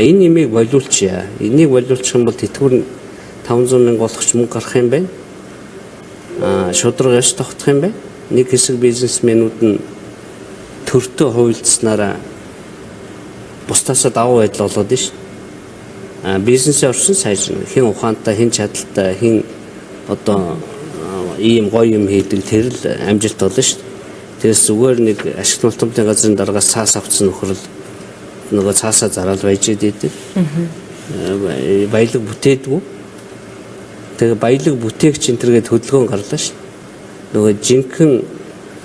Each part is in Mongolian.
Энэ нэмийг болиулчихъя. Энийг болиулчих юм бол тэтгэвэр 500 мянга болох ч мөнгө гарах юм байна. Шудраг яш тогтох юм байна. Нэг хэсэг бизнесмэнүүд нь төртөө хувилцснараа бусдаасаа давуу байдал болоод ш. Бизнесийн орчин сайжрна. Хэн ухаантай, хэн чадaltaй, хэн одоо ийм гоё юм хийдэг тэр л амжилт болно ш. Тэгээс зүгээр нэг ашигт малтмын газрын даргаас цаас авцсан нөхрөл нөгөө цаасаа зараад байж идэв. Баялаг бүтээдгүү. Тэгээ баялаг бүтээгч энтергээд хөдөлгөөн гарлаа ш. Нөгөө жинхэнэ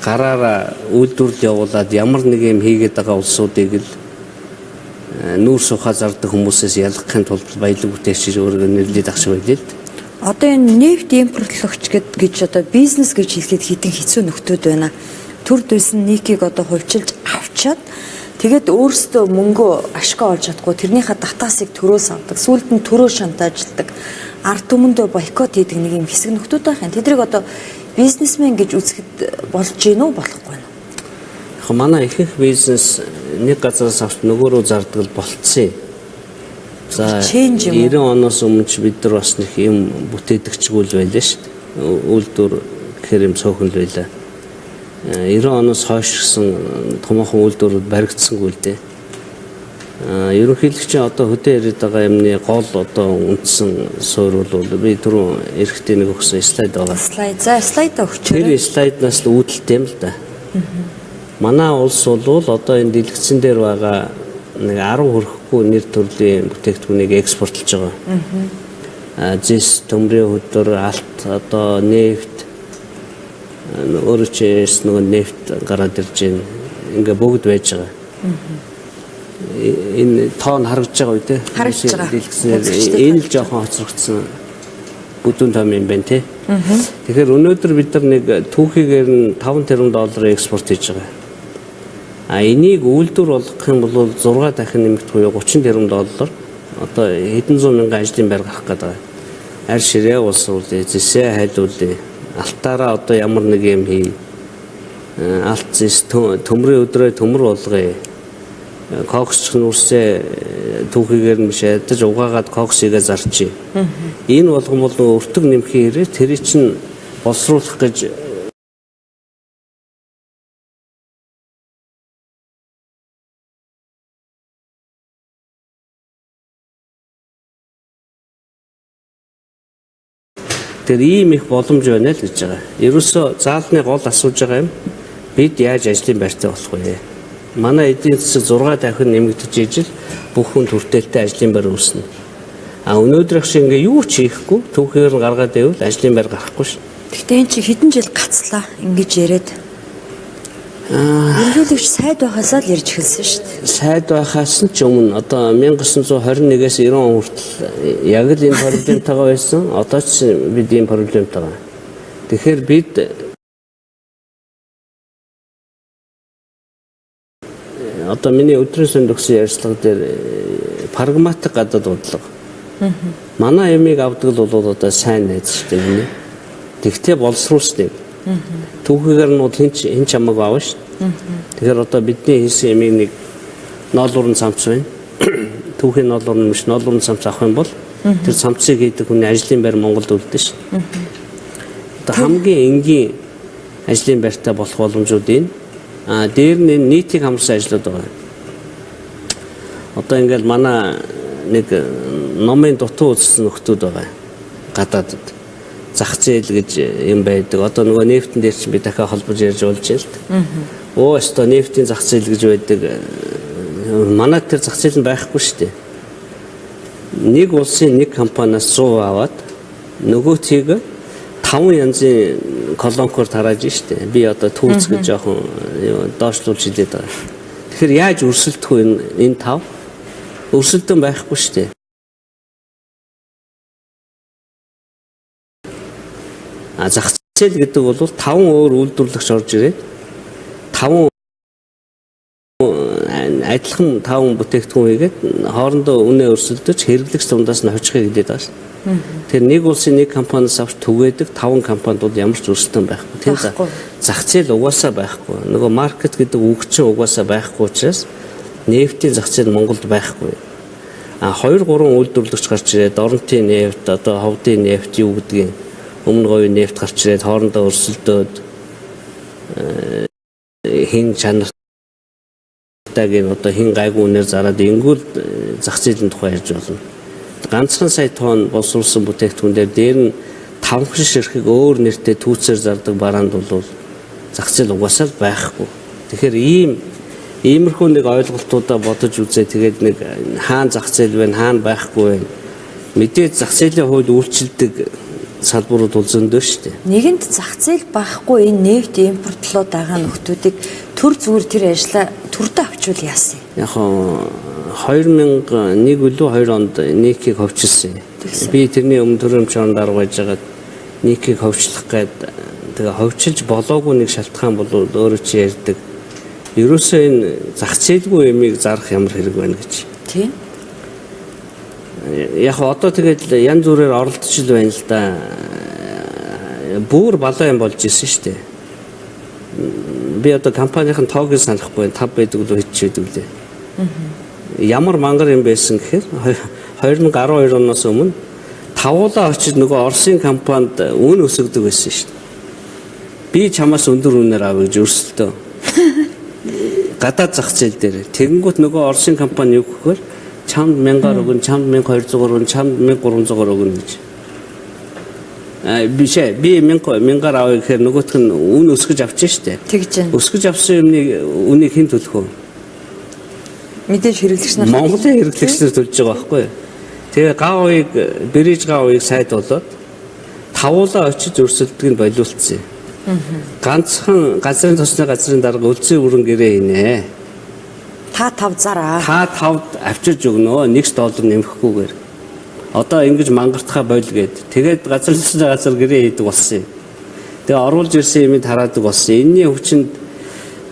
гараараа үйлдвэрлэл явуулаад ямар нэг юм хийгээд байгаа улсуудыг л нүүр сухаа зардаг хүмүүсээс ялгахын тулд баялаг бүтээгч өөрөөр нэрлээд ах шиг байлээ л. Одоо энэ нефт импортлогч гэж одоо бизнес гэж хэлэхэд хитэн хэцүү нөхдүүд байна. Төр дэсэн нийтийг одоо хувьчилж авчаад тэгээд өөрсдөө мөнгө ашгаа олж чадахгүй тэрнийхээ татаасыг төрөөс авдаг. Сүүлд нь төрөө шантаажладаг. Ард түмэндээ бойкот хийдэг нэг юм хэсэг нөхдүүд байх юм. Тэдрийг одоо бизнесмен гэж үзэхэд болж гин үү болохгүй нь. Яг манай ихэнх бизнес нэг газараас авч нөгөө рүү зардаг болцсон. За 90 оноос өмнө ч бид нар бас нэг юм бүтээдэгчгүй л байлаа шүү дээ. Үйлдвэр гэхэр юм цөөхөн л байлаа. 90 оноос хойш гисэн томоохон үйлдвэрүүд баригдсангүй л дээ. Ерөнхийлөгчийн одоо хөдөө яриад байгаа юмны гол одоо үндсэн суурь бол би түрүү эрэхтэй нэг өгсөн слайд байгаа. Слайд. За слайд өгчөө. Тэр слайднаас л үүдэлтэй юм л да. Манай улс бол одоо энэ дэлгэцэн дээр байгаа нэг 10 хүрэхгүй нэр төрлийн бүтээгдэхүүнийг экспортлж байгаа. Зис, төмрийн хөдөр, алт, одоо нефт, өөрөө ч нөгөө нефт гараад ирж байна. Ингээ бүгд байж байгаа. Энэ тоон харагдж байгаа үү те? Харагдж байгаа. Энэ л жоохон хоцрогдсон бүдүүн том юм байна те. Тэгэхээр өнөөдөр бид нар нэг түүхийгээр нь $5 тэрбум экспорт хийж байгаа. Энийг үйлдвэр болгох юм бол 6 дахин нэмэгдэх буюу $30 тэрбум одоо хэдэн зуун мянган ажлын байр гарах гэдэг. Арь ширээ улсуулъя, зэсээ хайлуулъя, алтаараа одоо ямар нэг юм хий. Алт зэс төмрийн өдрөө төмөр болгоё. Коксч нүрсээ түүхийгээр нь шаядаж угаагаад коксигээ зарчий. Энэ болгон бол өртөг нэмхийн хэрэг тэрий чинь боловсруулах гэж тэр ийм их боломж байна л гэж байгаа. Ерөөсөө заалны гол асууж байгаа юм бид яаж ажлын байртай болох вэ? Манай эдийн засаг 6 дахин нэмэгдэж ижил бүх хүн төртөлтэй ажлын байр үүснэ. Өнөөдрийнх шиг ингээ юу ч хийхгүй түүхээр нь гаргаад байвал ажлын байр гарахгүй ш. Гэхдээ эн чи хэдэн жил гацлаа ингэж яриад. Ерөнхийлөгч сайд байхасаа л ярьж эхэлсэн шүү дээ. Сайд байхаас нь ч өмнө одоо 1921-ээс 90 он хүртэл яг л энэ проблемтайгаа байсан. Одоо ч бид энэ проблемтайгаа. Тэгэхээр бид одоо миний өдрийн сонд өгсөн ярилцлага дээр прагматик гадаад бодлого. Манай ямиг авдаг л бол одоо сайн найз шүү дээ. Тэгтээ боловсруулсныг. Түүхийгээр нь хэн ч хамаагүй аав шүү. Тэгэхээр одоо бидний хийсэн ямиг нэг ноолуурын цамц байна. Түүхийн ноолуурын биш ноолуурын цамц авах юм бол тэр цамцыг хийдэг хүний ажлын байр Монголд үлдэн шүү. Одоо хамгийн энгийн ажлын байртай болох боломжууд энэ. Дээр нь нийтийг хамарсан ажлууд байгаа. Одоо ингээл манай нэг номын дутуу үзсэн нөхдүүд байгаа. Гадаадд зах зээл гэж юм байдаг. Одоо нөгөө нефтэн дээр чинь би дахиад холбож ярьж болж байна л да. Өстой нефтийн зах зээл гэж байдаг. Манай тэр зах зээл нь байхгүй шүү дээ. Нэг улсын нэг компаниас 100 аваад нөгөөтийг 5 янзын колонкор тарааж штэ. Би одоо түүц гэж жоохон доошлуулж хэлээд байгаа. Тэгэхээр яаж өрсөлдөх вэ энэ 5? Өрсөлдөн байхгүй штэ. Зах зээл гэдэг бол 5 өөр үйлдвэрлэгч орж ирээд 5 адилхан 5 бүтээгдэхүүн хийгээд хоорондоо үнэ өрсөлдөж хэрэглэгч дундаас нь хожихыг хэлээд байгаа шүү. Тэр нэг улсын нэг компаниас авч түгээдэг 5 компанид бол ямар ч өрсөлдөөн байхгүй. Тэр зах зээл угаасаа байхгүй. Нөгөө маркет гэдэг үг чинь угаасаа байхгүй учраас нефтийн зах зээл Монголд байхгүй. 2 3 үйлдвэрлэгч гарч ирээд оронтын нефт одоо ховдын нефт юу гэдгийг өмнө говийн нефт гарч ирээд хоорондоо өрсөлдөөд хин чанартайг одоо хин гайгүй үнээр зараад ингүүл зах зээлийн тухай ярьж болно. Ганцхан сая тонн боловсруулсан бүтээгдэхүүн дээр нь 5 ширхэг өөр нэртэй түүцээр зардаг бараанд бол зах зээл угаасаа байхгүй. Тэгэхээр иймэрхүү нэг ойлголтуудаа бодож үзээ. Тэгээд нэг хаана зах зээл вэ, хаана байхгүй вэ? Мэдээж зах зээлийн хувьд үйлчлдэг салбарууд бол зөндөө шүү дээ. Нэгэнд зах зээл байхгүй энэ нефт импортлоод байгаа нөхдүүдийг төр зүгээр тэр ажлаа төрдөө авчвал яасан юм? Яг 2001 үлээ 2 онд нийтийг ховчилсан. Би тэрний өмнө төрөмчөнд дарга байжгаад нийтийг ховчлох гээд тэгээ ховчилж болоогүй нэг шалтгаан бол өөрөө чи ярьдаг. Ерөөсөө энэ зах зээлгүй ямиг зарах ямар хэрэг байна гэж. Тийм. Яг одоо тэгээд янз бүрээр оролдож л байна л да. Бүр балаа юм болж ирсэн шүү дээ. Би одоо компанийн тоог санахгүй 5 байдаг л хийчихээд үлээ. Ямар мангар юм байсан гэхээр 2012 оноос өмнө тавуулаа очиж нөгөө Оросын компанид үн өсгдөг байсан шүү дээ. Би чамаас өндөр үнээр авъя гэж өрсөлдөө. Гадаад зах зээл дээр. Тэгэнгүүт нөгөө Оросын компани юу гэхээр чамд 1000-аар өгнө, чамд 1200-аар өгнө, чамд 1300-аар өгнө гэж. Би 1000-аар авъя гэхээр нөгөөх нь үн өсгөж авчих штэ. Тэгж. Өсгөж авсан юмны үнийг хэн төлөх вэ? Мэдээж хэрэглэгч нар. Монголын хэрэглэгчнэр төлж байгаа байхгүй юу? Тэгээ гавыг бэрэж гавыг сайд болоод тавуулаа очиж өрсөлдөг нь болиулцсан. Ганцхан газрын тосны газрын дарга үлцэн бүрэн гэрээ хийнэ. Та 5 зараа. Та 5-д авчирж өгнө $1 нэмэхгүйгээр. Одоо ингэж мангартахаа боль гээд. Тэгээд газрын тосны газар гэрээ хийдэг болсон юм. Тэгээ оруулж ирсэн юмыг хараадаг болсон. Энэний хүчинд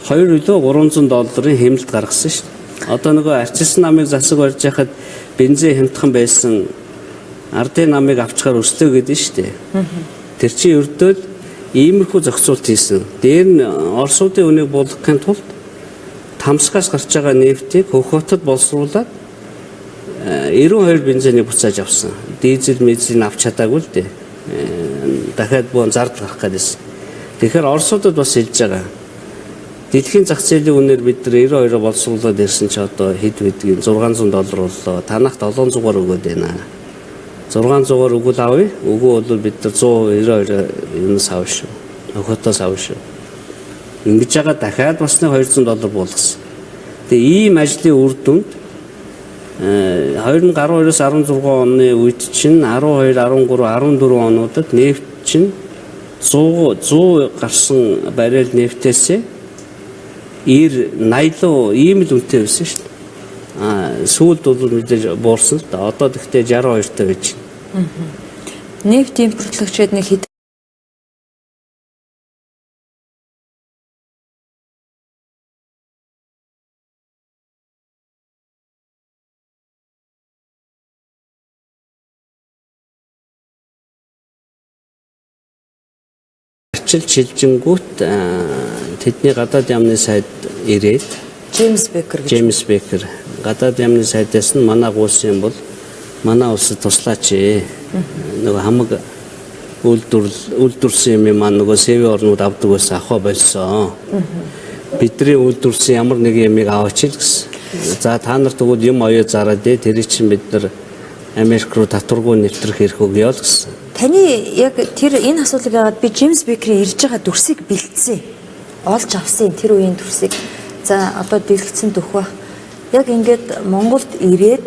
$200-300 хэмнэлт гаргасан шүү дээ. Одоо нөгөө арчилсан намыг засаг барьж яхад бензин хямдхан байсан ардын намыг авчгаар өслөө гэдэг нь шүү дээ. Тэр чинь ердөө иймэрхүү зохицуулт хийсэн. Дээр нь Оросуудын үнийг буулгахын тулд тамсгаас гарч байгаа нефтийг хөхөтөд боловсруулаад 92 бензинийг буцааж авсан. Дизель мэзлийг авч чадаагүй л дээ. Дахиад буун зард гарах гэсэн. Тэгэхээр Оросуудад бас хэлж байгаа. Дэлхийн зах зээлийн үнээр бид нар 92-оо боловсруулаад ирсэн чи одоо хэд байдгийг $600 боллоо. Танах 700-аар өгөөд байна. 600-аар өгвөл авъя. Үгүй бол бид нар 192 юунаас авах шүү. Нөхөтөөс авах шүү. Ингэж байгаа дахиад бас нэг $200 буулгасан. Тэгээ ийм ажлын үр дүнд 2012-оос 16 оны үед чинь 12, 13, 14 онуудад нефт чинь 100 гарсан баррел нефтээсээ 90 ийм л үнэтэй байсан шүү дээ. Сүүлд бол мэдээж буурсан л да. Одоо тэгтээ 62 таа гэж. Нефт импортлогчид нэг хэд шилжингүүт тэдний гадаад яамны сайд ирээд Джеймс Бекер гадаад яамны сайдаас нь манай гуйсан юм бол манай улсад туслаач нөгөө хамаг үйлдвэрлэсэн юм маань нөгөө СВ орнууд авдаг байсан авах болсон. Бидний үйлдвэрлэсэн ямар нэг юмыг аваач л гэсэн. За та нар тэгвэл юм оёо зараад тэр чинь бид нар Америк руу татваргүй нэвтрэх хэрэг өгье л гэсэн. Таны яг тэр энэ асуудлыг аваад би Джеймс Бекерийн ирж байгаа дүрсийг бэлдсэн. Олж авсан тэр үеийн дүрсийг. За одоо дэлгэцэн төх байх. Яг ингээд Монголд ирээд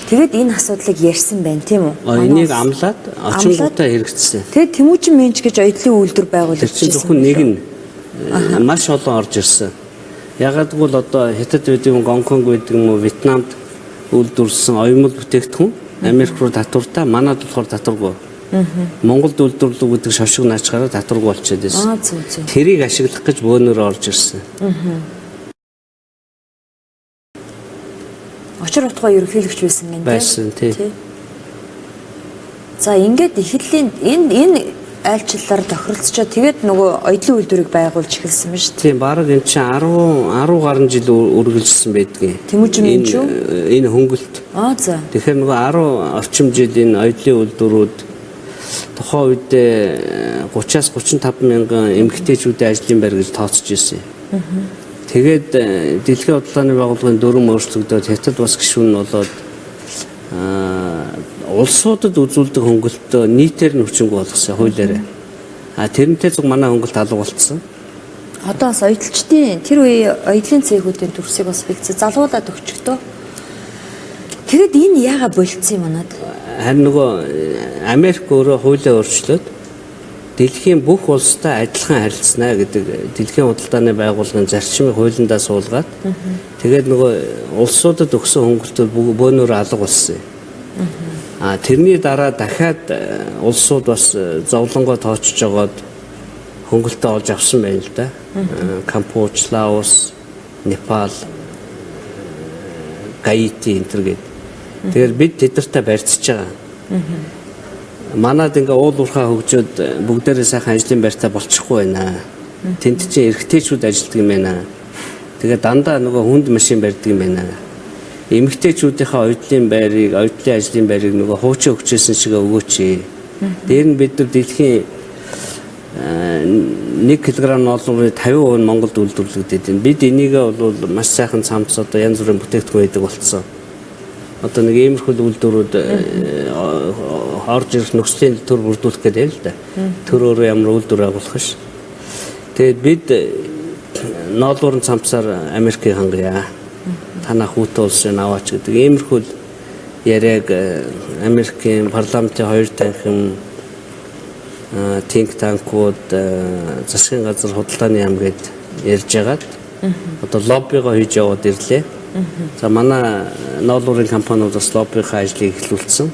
тэгээд энэ асуудлыг ярьсан байна тийм үү? Энийг амлаад очингуудаа хэрэгжсэн. Тэгээд Тэмүүжин Менч гэж оюутлын үйлдвэр байгуулагдсан. Тэр чинь зөвхөн нэг нь маш олон орж ирсэн. Ягаад гэвэл одоо Хятад байдаг юм, Гонконг байдаг юм уу, Вьетнамд үйлдвэрлэсэн оюмл бүтээгдэхүүн Америк руу татвартай, манайд болохоор татваргүй. Монголд үйлдвэрлэв гэдэг шошиг наачаараа татваргүй болчиход байсан. Тэрийг ашиглах гэж бөөнөр орж ирсэн. Очир утгаа ерөнхийлөгч байсан гэнэ. Байсан тий. За ингээд эхлэлийн энэ айлчлалаар тохиролцоо тэгээд нөгөө оёдлын үйлдвэрийг байгуулж эхэлсэн ба шүү дээ. Тийм баг энэ чинь 10 гаруй жил үргэлжилсэн байдгийг. Тэмүүжин энэ юу? Энэ хөнгөлт. За. Тэгэхээр нөгөө 10 орчим жил энэ оёдлын үйлдвэрүүд тухайн үед 30-аас 35 мянган эмэгтэйчүүдийн ажлын байр гэж тооцож ирсэн. Тэгээд дэлхийн удирдлагын байгууллагын дүрм өөрчлөгдөөд хятад бас гишүүн нь болоод улсуудад үзүүлдэг хөнгөлтөө нийтээр нь хүчингүй болгосон хуулиараа. Тэрнтэй зөв манай хөнгөлт алга болцсон. Одоо бас оёдлчдын тэр үе оёдлын цэхүүдийн төрсийг бас бэлдсэн залгуулад өгчөхдөө. Тэгэд энэ яага болцсон юм манад? Харин нөгөө Америк өөрөө хуулиа өөрчлөөд дэлхийн бүх улстай адилхан харилцана гэдэг дэлхийн худалдааны байгууллагын зарчмыг хуулиндаа суулгаад тэгээд нөгөө улсуудад өгсөн хөнгөлтөөр бөөнөр алга болсон. Тэрний дараа дахиад улсууд бас зовлонгоо тоочж жагаад хөнгөлтөө олж авсан байна л да. Кампуч, Лаос, Непал, Гаити энэ төр гээд. Тэгэхээр бид тэдэртэй барьцж байгаа. Манад ингээ уул уурхаа хөгжөөд бүгдээрээ сайхан ажлын байртаа болчихгүй байна. Тэнд чинь эрэгтэйчүүд ажилтдаг юм байна. Тэгээ дандаа нөгөө хүнд машин барьдаг юм байна. Эмэгтэйчүүдийнхээ оёдлын байрыг, оёдлын ажлын байрыг нөгөө хуучин өгчээсэн шиг өгөөч. Дээр нь бид нар дэлхийн 1 кг ноолны 50% нь Монголд үйлдвэрлэгдээд байна. Бид энийгээ бол маш сайхан цамц одоо янз бүрийн бүтээгдэхүүн байдаг болсон. Одоо нэг иймэрхүү үйлдвэрүүд орж ирэх нөхцөлийн төр бүрдүүлэх гэдэг л да. Төр өөрөө ямар үйлдвэр агуулах ш. Тэгээд бид ноолуурын цамцаар Америкийг хангая. Танах хүүтэй улсын аваач гэдэг иймэрхүү яриаг Америкийн парламентын 2 танхим think танкууд засгийн газар худалдааны яам гээд ярьж байгаад одоо лоббигоо хийж яваад ирлээ. За манай ноолуурын компаниуд бас лоббийнхаа ажлыг эхлүүлсэн.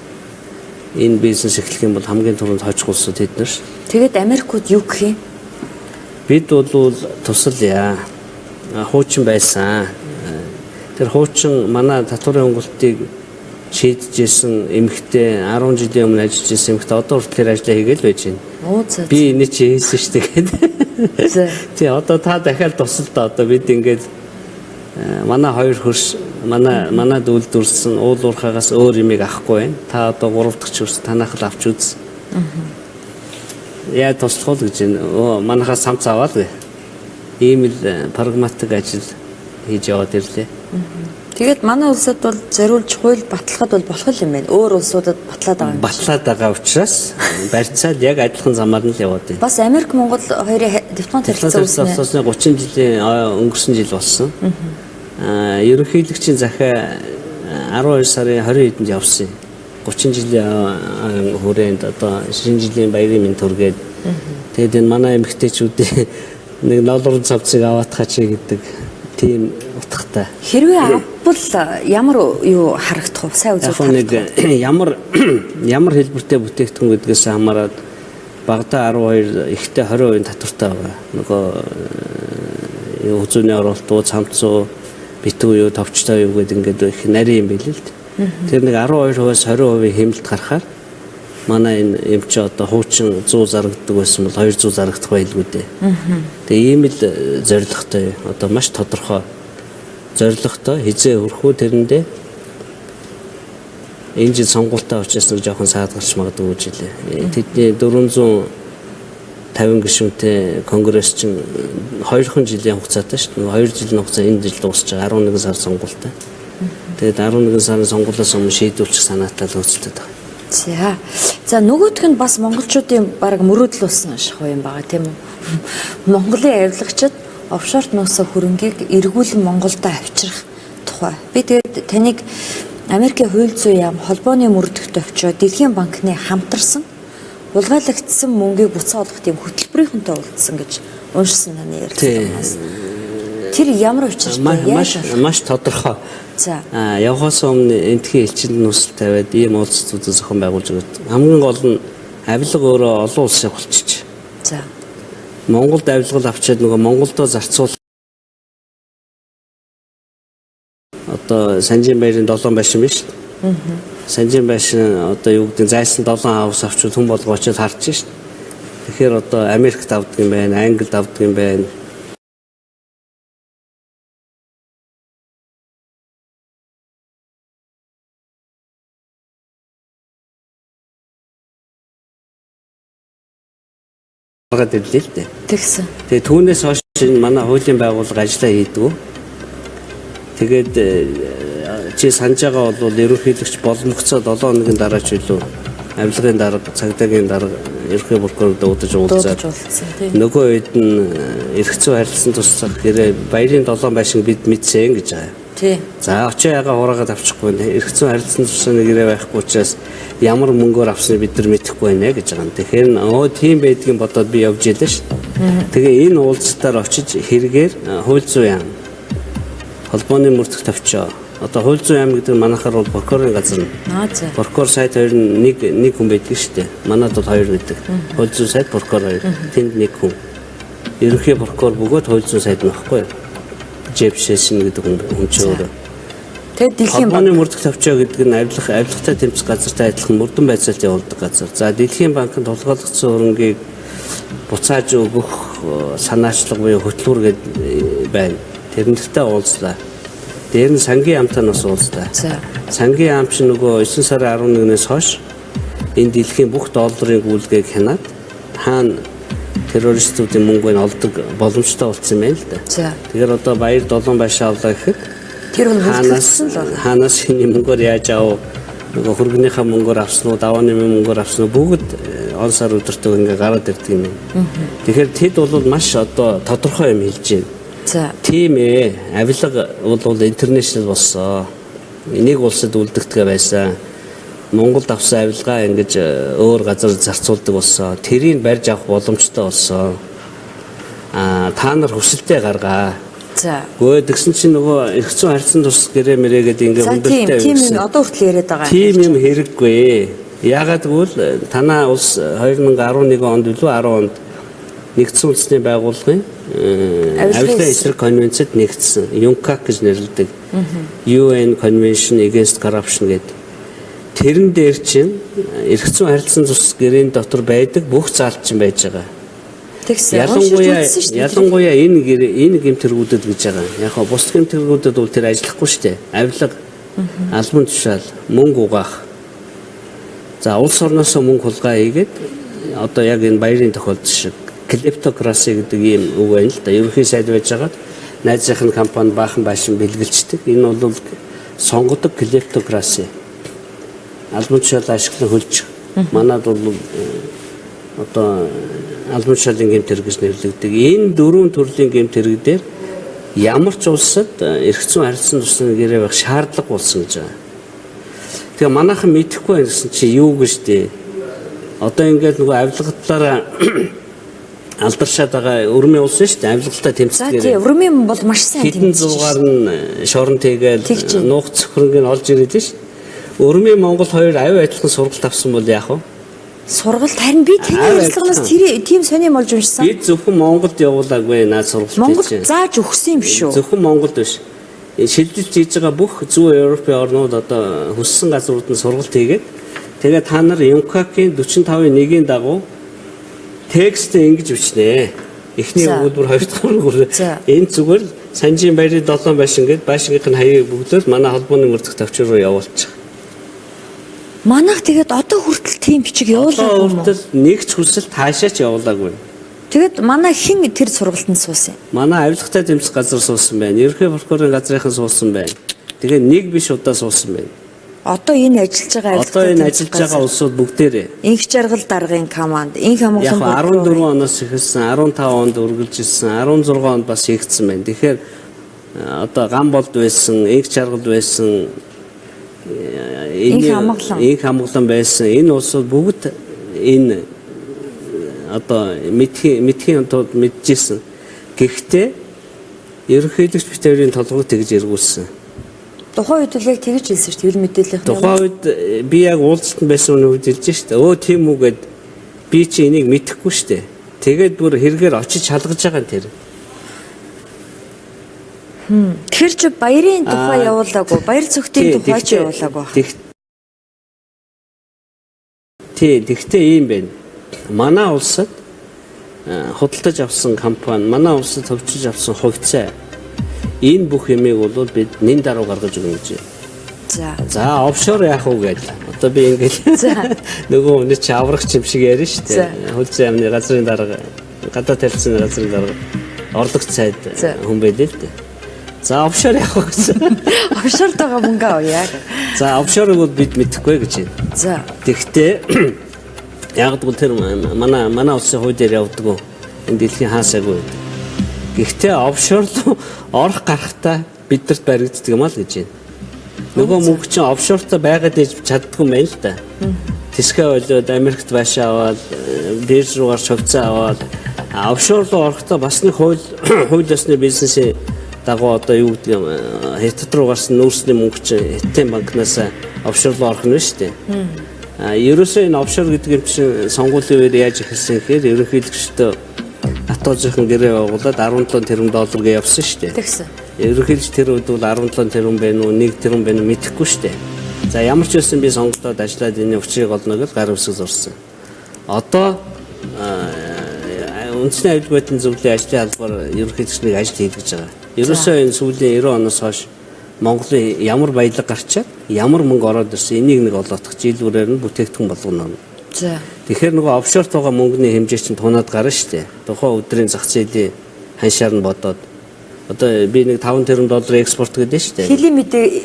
Энэ бизнес эхлэх юм бол хамгийн түрүүнд хожих улсууд эднэр ш. Тэгээд Америкууд юу гэх юм? Бид бол тусалъя. Хуучин байсан. Тэр хуучин манай татварын хөнгөлтийг шийдэжсэн эмэгтэй 10 жилийн өмнө ажиллаж ирсэн эмэгтэй одоо хүртэл ажиллаа хийгээл байж байна. Би энэ чи хийсэн шүү дээ. Тий одоо та дахиад тусал да одоо бид ингээд манай хоёр хөрш манад үйлдвэрлэсэн уул уурхаагаас өөр юмыг авахгүй байна. Та одоо 3 дахь хөрш танах л авч үз. Яа туслах уу гэж манайхаас самц аваад гэ. Ийм л прагматик ажил хийж яваад ирлээ. Тэгээд манай улсад бол зориулж хууль батлахад бол болох юм байна. Өөр улсуудад батлаад байгаа юм. Батлаад байгаа учраас барьцаал яг адилхан замаар нь л яваад байна. Бас Америк Монгол хоёрын дипломат харилцаа үүснэ 30 жилийн өнгөрсөн жил болсон. Ерөнхийлөгчийн захиа 12 сарын 20-нд явсан. 30 жилийн хүрээнд одоо шинэ жилийн баярын мэнд төргээд тэгээд энэ манай эмэгтэйчүүдийн нэг ноолуурын цавцыг аваатхаа чи гэдэг тийм утгатай. Хэрвээ авбал ямар юу харагдах вэ? Сайн үзүүлэх. Яг ямар хэлбэртэй бүтээгдэхүүн гэдгээс хамаарат багада 12, ихтэй 20% татвартай байгаа. Нөгөө үзүүний оролтууд, цамцуу, битүү юу, товчтой юу гэдэг ингээд их нарийн юм билээ л дээ. Тэр нэг 12%-аас 20% хэмнэлт гарахаар манай энэ юм чи одоо хуучин 100 зарагддаг байсан бол 200 зарагдах байлгүй дээ. Тэгээ ийм л зорилготой одоо маш тодорхой зорилготой хизээ өрхөө тэрэндээ энэ жил сонгуультай учраас нэг жоохон саад гарч магадгүй гэж хэлээ. Тэдний 450 гишүүнтэй конгресс чинь 2 жилийн хугацаатай шүү дээ. 2 жилийн хугацаа энэ жил дуусч байгаа 11 сар сонгуультай. Тэгээд 11 сарын сонгуулиас өмнө шийдвэрлэх санаатай л үзэлтэй байгаа. За нөгөөх нь бас монголчуудын баг мөрөөдөл болсон шахуу юм байгаа тийм үү? Монголын авилгачид офшорт нөөцөө хөрөнгийг эргүүлэн Монголдо авчрах тухай. Би тэгээд таныг Америкийн хууль зүйн яам холбооны мөрдөгт очиод Дэлхийн банкны хамтарсан улгаалагдсан мөнгийг буцаа олгох тийм хөтөлбөрийнхэнтэй уулзсан гэж уншсан таны ярьсан. Тэр ямар учиртай маш тодорхой. За. Явахаас өмнө энтхийн элчин нүсэл тавиад ийм уулзалтуудыг зохион байгуулж байгаа. Хамгийн гол нь авилга өөрөө олон улсын болчих. За. Монголд авилгал авчиад нөгөө Монголдо зарцуул одоо Санжийн баярын 7 байшин биш. Санжийн байшин одоо юу гэдэг зайсан 7 хаус авчвал хүн болго очиод харж шít. Тэгэхээр одоо Америкт авдаг юм байна, Англид авдаг юм байна. Гаргаад ирлээ л дээ. Тэгсэн. Тэгээ түүнээс хойш манай хуулийн байгууллага ажиллаа хийдэг. Тэгээд чи санаж байгаа бол ерөнхийлөгч боломжцоо 7 хоногийн дараа ч илүү авилгын дарга, цагдаагийн дарга ерөнхий прокурорд удаж уулзаад нөгөө үед нь эрх зүйн харилцан туслах гэрээ баярын 7 байшин бид мэдсэн гэж байгаа. Тий. За очоо яга хураагаад авчихгүй нэ. Эрх зүйн харилцан туслахны гэрээ байхгүй учраас ямар мөнгөөр авсныг бид нар мэдэхгүй байна гэж байгаа юм. Тэгэхээр тийм байдгийг бодоод би явж ийлээ ш. Тэгээ энэ уулзалтаар очиж хэрэгээр хууль зүйн яам холбооны мөрдөх товчоо. Одоо хууль зүйн яам гэдэг нь манайхаар бол прокурорын газар. За. Прокурор сайд хоёр нь нэг хүн байдаг шүү дээ. Манайд бол хоёр гэдэг. Хууль зүйн сайд прокурор хоёр. Тэнд нэг хүн. Ерөнхий прокурор бөгөөд хууль зүйн сайд нөхгүй. Жэвшэшин гэдэг хүн ч өөр. Тэгээд дэлхийн холбооны мөрдөх товчоо гэдэг нь авилгатай тэмцэх газартай адилхан мөрдөн байцаалт явуулдаг газар. За дэлхийн банкнд тулгуурлагдсан хөрөнгийг буцааж өгөх санаачлага буюу хөтөлбөр гэдэг байна. Тэрнэртэй уулзлаа. Дээр нь сангийн яамтай нас уулзлаа. Сангийн яам чинь нөгөө 9 сарын 11-ээс хойш энэ дэлхийн бүх долларын гүйлгээг хянаад хаана террористуудын мөнгөний олдог боломжтой болсон юм байна л да. Тэгэхээр одоо баяр 7 байшаа авлаа гэхэд тэр бол хаанаас шиний мөнгөөр яаж аав нөгөө хөргөнийхөө мөнгөөр авсан уу, давааны мөнгөөр авсан уу бүгд он сар өдөртөө ингээ гараад ирдэг юм. Тэгэхээр тэд бол маш одоо тодорхой юм хэлж байна. За. Тийм ээ. Авилга бол интернэшнл болсон. Энийг улсад үлдэгдэгэ байсан. Монголд авсан авилгаа ингэж өөр газар зарцуулдаг болсон. Тэрийг барьж авах боломжтой болсон. Та нар хүсэлтээ гаргаа. За. Гөө тэгсэн чинь нөгөө эрх зүйн харилцан тус гэрээ мэрэгээд ингээ хүндэлтэй байсан. Тийм юм одоо хүртэл яриад байгаа юм. Тийм юм хэрэггүй. Яагаад гэвэл танаа улс 2011 онд билүү 10 онд нэгдсэн улсны байгууллагын авилгын эсрэг конвенцэд нэгдсэн. UNCAC гэж нэрлэдэг. UN Convention Against Corruption гэдэг. Тэрэн дээр чинь эрх зүйн харилцан тус гэрээний дотор байдаг бүх заалт чинь байж байгаа. Ялангуяа энэ гэмтэргүүдэд гэж байгаа. Яг хоо бус гэмтэргүүдэд бол тэр ажиллахгүй шүү дээ. Авилга, албан тушаал, мөнгө угаах. За улс орноос мөнгө хулгай хийгээд одоо яг энэ баярын тохиолдол шиг клептокраси гэдэг ийм үг байна л да. Ерөнхий сайд байж байгаад найзынхын компани баахан байшин бэлгэлцдэг. Энэ бол сонгодог клептокраси. Албан тушаалаа ашиглан хөлж. Манайд бол одоо албан тушаалын гэмтэрэг гэж нэрлэгдэг. Энэ дөрвөн төрлийн гэмтэрэг дээр ямар ч улсад эрх зүйн харилцан тусны гэрээ байх шаардлага болсон гэж байна. Тэгээ манайхан мэдэхгүй байсан чи юу гэж дээ. Одоо ингээд нөгөө авилгатлаараа алдаршаад байгаа өрмийн улс шүү дээ. Авилгалтай тэмцдэг. Тийм, өрмийн бол маш сайн тэмцдэг. Хэдэн зугаар нь шорон тэгээд нуух цөхрөнгийг олж ирээд шүү. Өрмийн Монгол хоёр авь адилхан сургалт авсан бол яах вэ? Сургалт харин би тэрний ярилцлагаас тийм сонирм олж уншсан. Би зөвхөн Монголд явуулаагүй наад сургалт хийж. Монголд зааж өгсөн юм шүү. Зөвхөн Монголд биш. Шилжилт хийж байгаа бүх зүүн Европын орнууд одоо хүссэн газрууд нь сургалт хийгээд тэгээд та нар UNCAC-ийн 45-1-ийн дагуу текстээ ингэж бичнэ. Эхний өгүүлбэр, хоёр дахь өгүүлбэр. Энэ зүгээр Санжийн баярын 7 байшин гээд байшингийнх нь хаяг бүгдээр манай холбооны мөрдөх товчор руу явуулчих. Манайх тэгээд одоо хүртэл тийм бичиг явуулаагүй юм уу? Хүртэл нэг ч хүсэл таашаа ч явуулаагүй. Тэгэд манай хэн тэр сургалтанд суусан юм? Манай авилгатай тэмцэх газар суусан байна. Ерөнхий прокурорын газрынхан суусан байна. Тэгээд нэг биш удаа суусан байна. Одоо энэ ажиллаж байгаа одоо энэ ажиллаж байгаа улсууд бүгдээрээ инх жаргал даргын команд, инх хамгаалсан 14 оноос эхэлсэн, 15 онд үргэлжилсэн, 16 онд бас хийгдсэн байна. Тэгэхээр одоо гамболд байсан, инх жаргал байсан, инх хамгаалсан байсан. Энэ улсууд бүгд энэ одоо мэдхийн тулд мэдчихсэн. Гэхдээ ерөнхийлөгч битэрийн толгойг тэгж эргүүлсэн. Тухайн үед л яг тэгж хэлсэн шүү дээ. Мэдээллийн тухайн үед би яг уулзалтанд байсан үед хэлж шүү дээ. Өө тийм үү гэд би чи энийг мэдэхгүй шүү дээ. Тэгээд бүр хэрэгээр очиж шалгаж байгаа нь тэр. Тэр чи баярын тухай явуулаагүй, баяр цогтын тухай ч явуулаагүй. Тэгтээ ийм байна. Манай улсад худалдаж авсан компани, манай улсад төвчж авсан хувьцаа энэ бүх юмыг бол бид нэн даруй гаргаж өгнө гэж. За офшор яах вэ гэдэг. Одоо би ингээл нөгөө үнэ чи аврагч юм шиг ярина шүү дээ. Хөлзөө амны газрын дарга, гадаа талцсан газрын дарга, орлогч сайд хүн байлээ л дээ. За офшор яах вэ гэсэн. Офшорд байгаа мөнгө авъя. За офшорыг бол бид мэдэхгүй гэж байна. За. Тэгвэл яг л тэр манай улсын хувь дээр явдаг энэ дэлхийн хаасаагүй. Гэхдээ офшор руу орох гарахтаа бидэрт баригддаг юм аа л гэж байна. Нөгөө мөнгө чинь офшортой байгаад ээж чаддгүй юм байна л да. Тэсгээ болоод Америкт байшаа аваад бирж руугаар шовцоо аваад офшор руу орохдоо бас нэг хууль ёсны бизнесийн дагуу одоо юу гэдэг юм хятад руу гарсан нүүрсний мөнгө чинь Хятадын банкнаас офшор руу орох нь шүү дээ. Ерөөсөө энэ офшор гэдэг юм чинь сонгуулийн үеэр яаж ихэлсэн гэхээр ерөнхийлөгчдөө Атоозын гэрээ байгуулад 17 тэрбум доллар гэж явсан шүү дээ. Тэгсэн. Ерөнхийлөгч тэр үед бол 17 тэрбум байна уу, 1 тэрбум байна уу мэдэхгүй шүү дээ. За ямар ч байсан би сонгогдоод ажиллаад энэ учрыг олно гэж гар үсэг зурсан. Одоо үндэсний аюулгүй байдлын зөвлөлийн ажлын албаар ерөнхийлөгчнийг ажил хийх гэж байгаа. Ерөөсөө энэ сүүлийн 90 оноос хойш Монголын ямар баялаг гарчаад ямар мөнгө ороод ирсэн энийг нэг олоодох жилүүрээр нь бүтээгдэхүүн болгоно. За. Тэгэхээр нөгөө офшорт байгаа мөнгөний хэмжээ чинь тунаад гарна шүү дээ. Тухайн өдрийн зах зээлийн ханшаар нь бодоод одоо би нэг 5 тэрбум доллар экспорт гэдэг шүү дээ. Хэлийн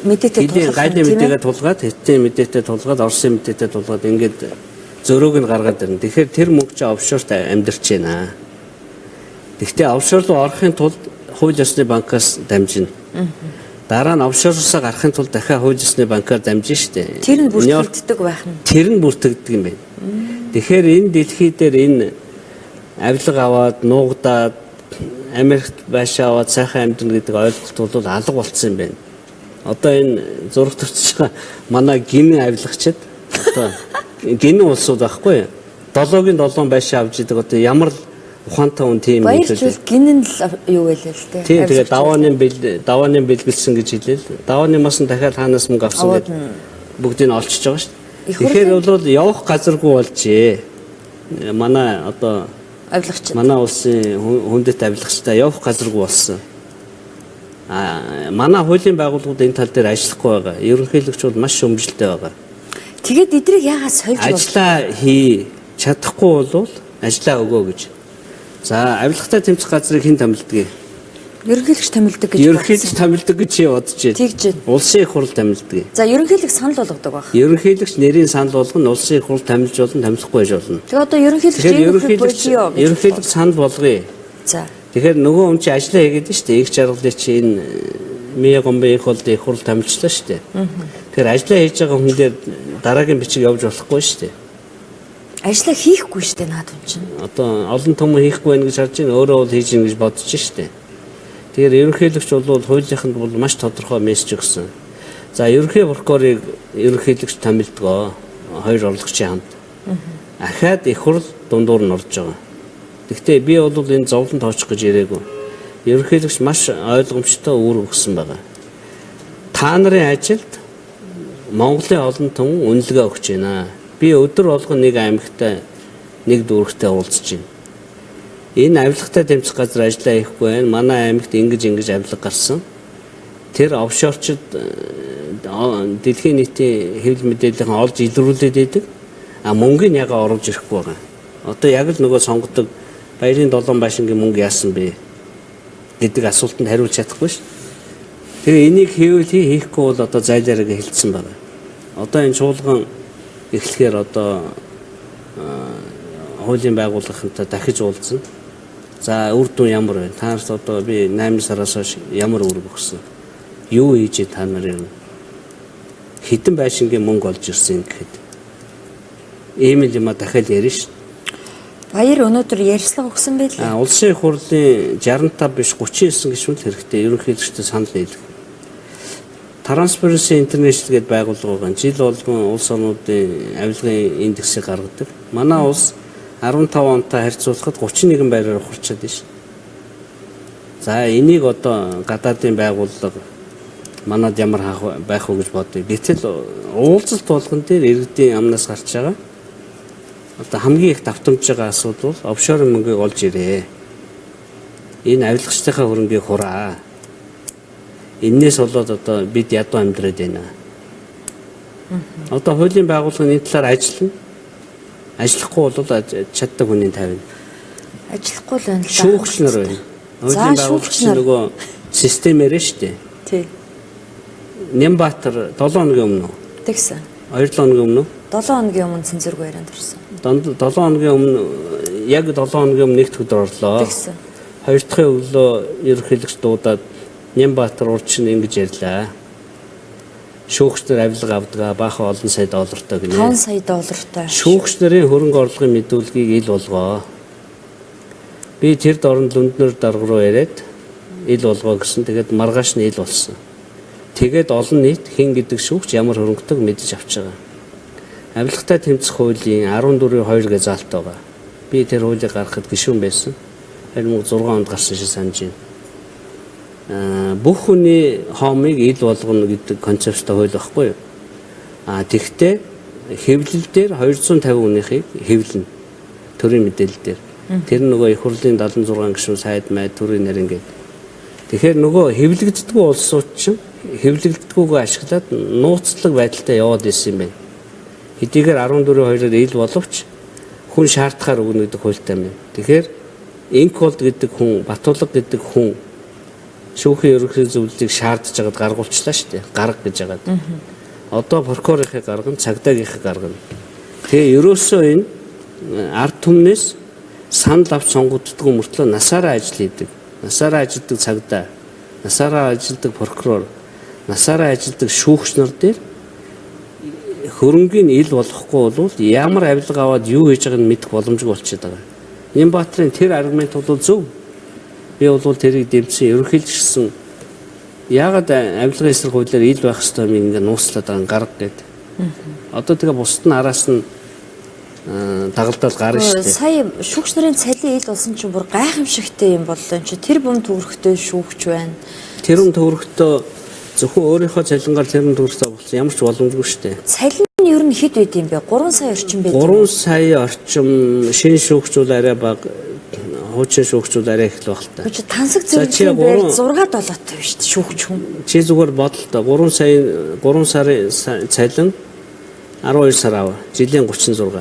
мэдээтэй тулгаад, гайны мэдээгээ тулгаад, Хятадын мэдээтэй тулгаад, Оросын мэдээтэй тулгаад ингээд зөрөөг нь гаргаад ирнэ. Тэгэхээр тэр мөнгө чинь офшорт амьдарч байна. Гэхдээ офшор руу орохын тулд хууль ёсны банкаас дамжина. Дараа нь офшороосоо гарахын тулд дахиад хууль ёсны банкаар дамжина шүү дээ. Тэр нь бүртгэгддэг байх нь. Тэр нь бүртгэгддэг юм байна. Тэгэхээр энэ дэлхий дээр энэ авилга аваад, нуугдаад, Америкт байшаа аваад сайхан амьдрна гэдэг ойлголт бол алга болцсон юм байна. Одоо энэ зураг төрчихж байгаа манай гинэн авилгачид одоо гинэн улсууд байхгүй юу? 7-7 байшаа авч идэг одоо ямар ухаантай хүн тийм юм бэ? Гинэн л юу вэ л дээ. Тийм тэгээ давааны бэлгэлсэн гэж хэлээ л. Давааны мас нь дахиад хаанаас мөнгө авсан гэдэг бүгдийг нь олчиж байгаа шүү дээ. Тэгэхээр бол явах газаргүй болжээ. Манай одоо авилгач. Манай улсын хүндэт авилгачтай явах газаргүй болсон. Манай хуулийн байгууллагууд энэ тал дээр ажиллахгүй байгаа. Ерөнхийлөгч бол маш шөмжлөлтэй байгаа. Тэгээд эдрийг яагаад сольж байна? Ажлаа хий чадахгүй бол ажлаа өгөө гэж. За авилгатай тэмцэх газрыг хэн томилдог? Ерөнхийлөгч томилдог гэж. Ерөнхийлөгч томилдог гэж бодож байна. Тэгж байна. Улсын их хурл томилдог. За ерөнхийлөгч санал болгодог баг. Ерөнхийлөгч нэрийн санал болгоно, улсын их хурл томилж болно, томилохгүй байж болно. Тэгээ одоо ерөнхийлөгч санал болгоё. За. Тэгэхээр нөгөө хүн чинь ажиллаа хийгээд шүү дээ. Их жаргалыг чи энэ Мия гомбо их хурл томилчлаа шүү дээ. Тэгэхээр ажиллаа хийж байгаа хүн дээр дараагийн бичиг явж болохгүй шүү дээ. Ажлаа хийхгүй шүү дээ наад хүн чинь. Одоо олон том хийхгүй байх гэж харж байна. Өөрөө бол хийж ийн гэж бодож шүү дээ. Тэгэхээр ерөнхийлөгч бол хуулийнханд бол маш тодорхой мессеж өгсөн. За ерөнхий прокурорыг ерөнхийлөгч томилдгоо хоёр орлогчийн хамт. Ахаад их хурл дундуур нь орж байгаа. Гэхдээ би бол энэ зовлон тоочих гэж ирээгүй. Ерөнхийлөгч маш ойлгомжтой үүрэг өгсөн байгаа. Та нарын ажилд Монголын олон том үнэлгээ өгч байна. Би өдөр болгон нэг аймагтай нэг дүүрэгтэй уулзж байна. Энэ авилгатай тэмцэх газар ажиллаа хийхгүй байна. Манай аймагт ингэж авилга гарсан. Тэр офшорчид дэлхийн нийтийн хэвлэл мэдээллийн олж илрүүлээд байдаг. Мөнгөний яга оруулж ирэхгүй байгаа. Одоо яг л нөгөө сонгодог баярын 7 байшингийн мөнгө яасан бэ гэдэг асуултанд хариулж чадахгүй ш. Тэгээ энийг хийхгүй бол одоо зайлаараа хэлсэн байна. Одоо энэ чуулган эхлэхээр одоо хуулийн байгууллагынтай дахиж уулзсан. За үр дүн ямар вэ? Та нарт одоо би 8 сараас хойш ямар үүрэг өгсөн? Юу хийж та нарын хэдэн байшингийн мөнгө олж ирсэн гэхэд ийм л юм дахиад ярина ш. Баяр өнөөдөр ярьслага өгсөн байлээ. Улсын их хурлын 65 биш 39 гишүүн хэрэгтэй ерөнхийлөгчтэй санал нийлэх. Transparency International гэдэг байгууллага байгаа. Жил болгон улс орнуудын авилгын индексийг гаргадаг. Манай улс 15 онтой харьцуулахад 31 байраар хурцаад байна. За энийг одоо гадаадын байгууллага манад ямар байх вэ гэж бодъё. Гэтэл уулзалт болгон дээр иргэдийн амнаас гарч байгаа одоо хамгийн их давтамж байгаа асуудал бол офшорын мөнгийг олж ирээ. Энэ авилгачдынхаа хөрөнгийг хураа. Эннээс болоод одоо бид ядуу амьдраад байна. Одоо хуулийн байгууллага энэ талаар ажиллана. Ажиллахгүй бол чаддаг хүний тавина. Ажиллахгүй л байна л да. Шүүгч нар байна. Хуулийн байгууллагч нөгөө системээр нь шүү дээ. Тий. Нямбатар 7 хоногийн өмнө. Тэгсэн. 2 хоногийн өмнө. 7 хоногийн өмнө цэнзүргүй ярианд орсон. 7 хоногийн өмнө яг 7 хоногийн өмнө нэгт өдөр орлоо. Тэгсэн. 2 дахь өглөө ерөнхийлөгч дуудаад Нямбатар урд чинь ингэж ярьлаа. Шүүгчдэр авилга авдаг баахан олон сая доллартай гинэ. 5 сая доллартай. Шүүгчдэрийн хөрөнгө орлогын мэдүүлгийг ил болгоо. Би тэр дорн лүнднөр дарга руу яриад ил болгоо гэсэн. Тэгээд маргааш нь ил болсон. Тэгээд олон нийт хин гэдэг шүүгч ямар хөрөнгөтэйг мэдэж авч байгаа. Авилгатай тэмцэх хуулийн 14.2 гэ заалт байгаа. Би тэр хуулийг гаргахад гишүүн байсан. 2006 онд гарсан шиг санаж байна. Бүх хүний хоомыг ил болгоно гэдэг концепттай хууль байхгүй юу? Тэгвэл хэвлэл дээр 250 хүнийхийг хэвлэнэ. Төрийн мэдээлэл дээр. Тэр нөгөө их хурлын 76 гишүүн сайд май төрийн нарийн гэдэг. Тэгэхээр нөгөө хэвлэгддэггүй улсууд чинь хэвлэгддэггүйгээ ашиглаад нууцлаг байдалтай яваад исэн юм байна. Хэдийгээр 14.2-оор ил боловч хүн шаардахаар өгнө гэдэг хуультай юм. Тэгэхээр Энхболд гэдэг хүн, Батулга гэдэг хүн шүүхийн ерөнхий зөвлөлийг шаардж байгаад гаргуулчлаа шүү дээ. Гарга гэж байгаад. Одоо прокурорынхыг гаргана, цагдаагийнхыг гаргана. Тэгээ ерөөсөө энэ ард түмнээс санал авч сонгогддог мөртлөө насаараа ажил хийдэг. Насаараа ажилладаг цагдаа, насаараа ажилладаг прокурор, насаараа ажилладаг шүүгч нар дээр хөрөнгийн ил болохгүй бол ямар авилга аваад юу хийж байгааг нь мэдэх боломжгүй болчиход байгаа. Нямбатрын тэр аргумент бол зөв. Би бол тэрийг дэмжсэн, ерөнхийлөгчсөн. Яагаад авилгын эсрэг хуулиар ил байх ёстой юм ингээ нууцлаад байгаа гарга гэдэг. Одоо тэгээ бусд нь араас нь дагалдаал гарна шүү дээ. Сая шүүгч нарын цалин ил болсон чинь бүр гайхамшигтай юм боллоо чи. Тэр бүм төвөрхтэй шүүгч байна. Тэр бүм төвөрхтөө зөвхөн өөрийнхөө цалингаар тэр бүм төвөрхтөө болсон ямар ч боломжгүй шүү дээ. Цалин нь ер нь хэд байд юм бэ? 3 сая орчим байд. 3 сая орчим шинэ шүүгчүүд арай бага, хуучин шүүгчүүд арай их л байх л та. Чи тансаг зэрэглэлийн байр 6 долоотой биш үү шүүгч хүн. Чи зүгээр бодол та 3 сарын цалин 12 сар ав. Жилийн 36.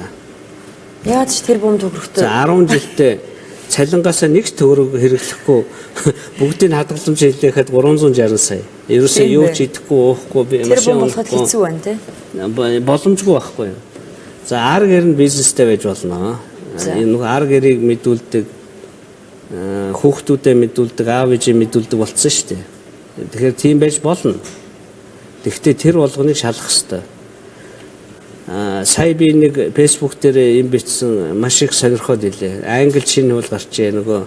Яаж ч тэр бүм төвөрхтэй. За 10 жилдээ цалингаасаа нэг ч төгрөг хэрэглэхгүй бүгдийг хадгаламж хийлээхэд 360 сая. Ерөөсөө юу ч идэхгүй уухгүй машин болоход хэцүү байна те. Боломжгүй байхгүй юу. За ар гэр нь бизнестэй байж болно. Энэ нэг ар гэрийг мэдүүлдэг хүүхдүүдэд мэдүүлдэг, аав ээжээ мэдүүлдэг болцсон шүү дээ. Тэгэхээр тийм байж болно. Гэхдээ тэр болгоныг шалгах хэрэгтэй. Сая би нэг фэйсбુક дээр юм бичсэн маш их сонирхоод илээ. Англи шинэ хууль гарчээ нөгөө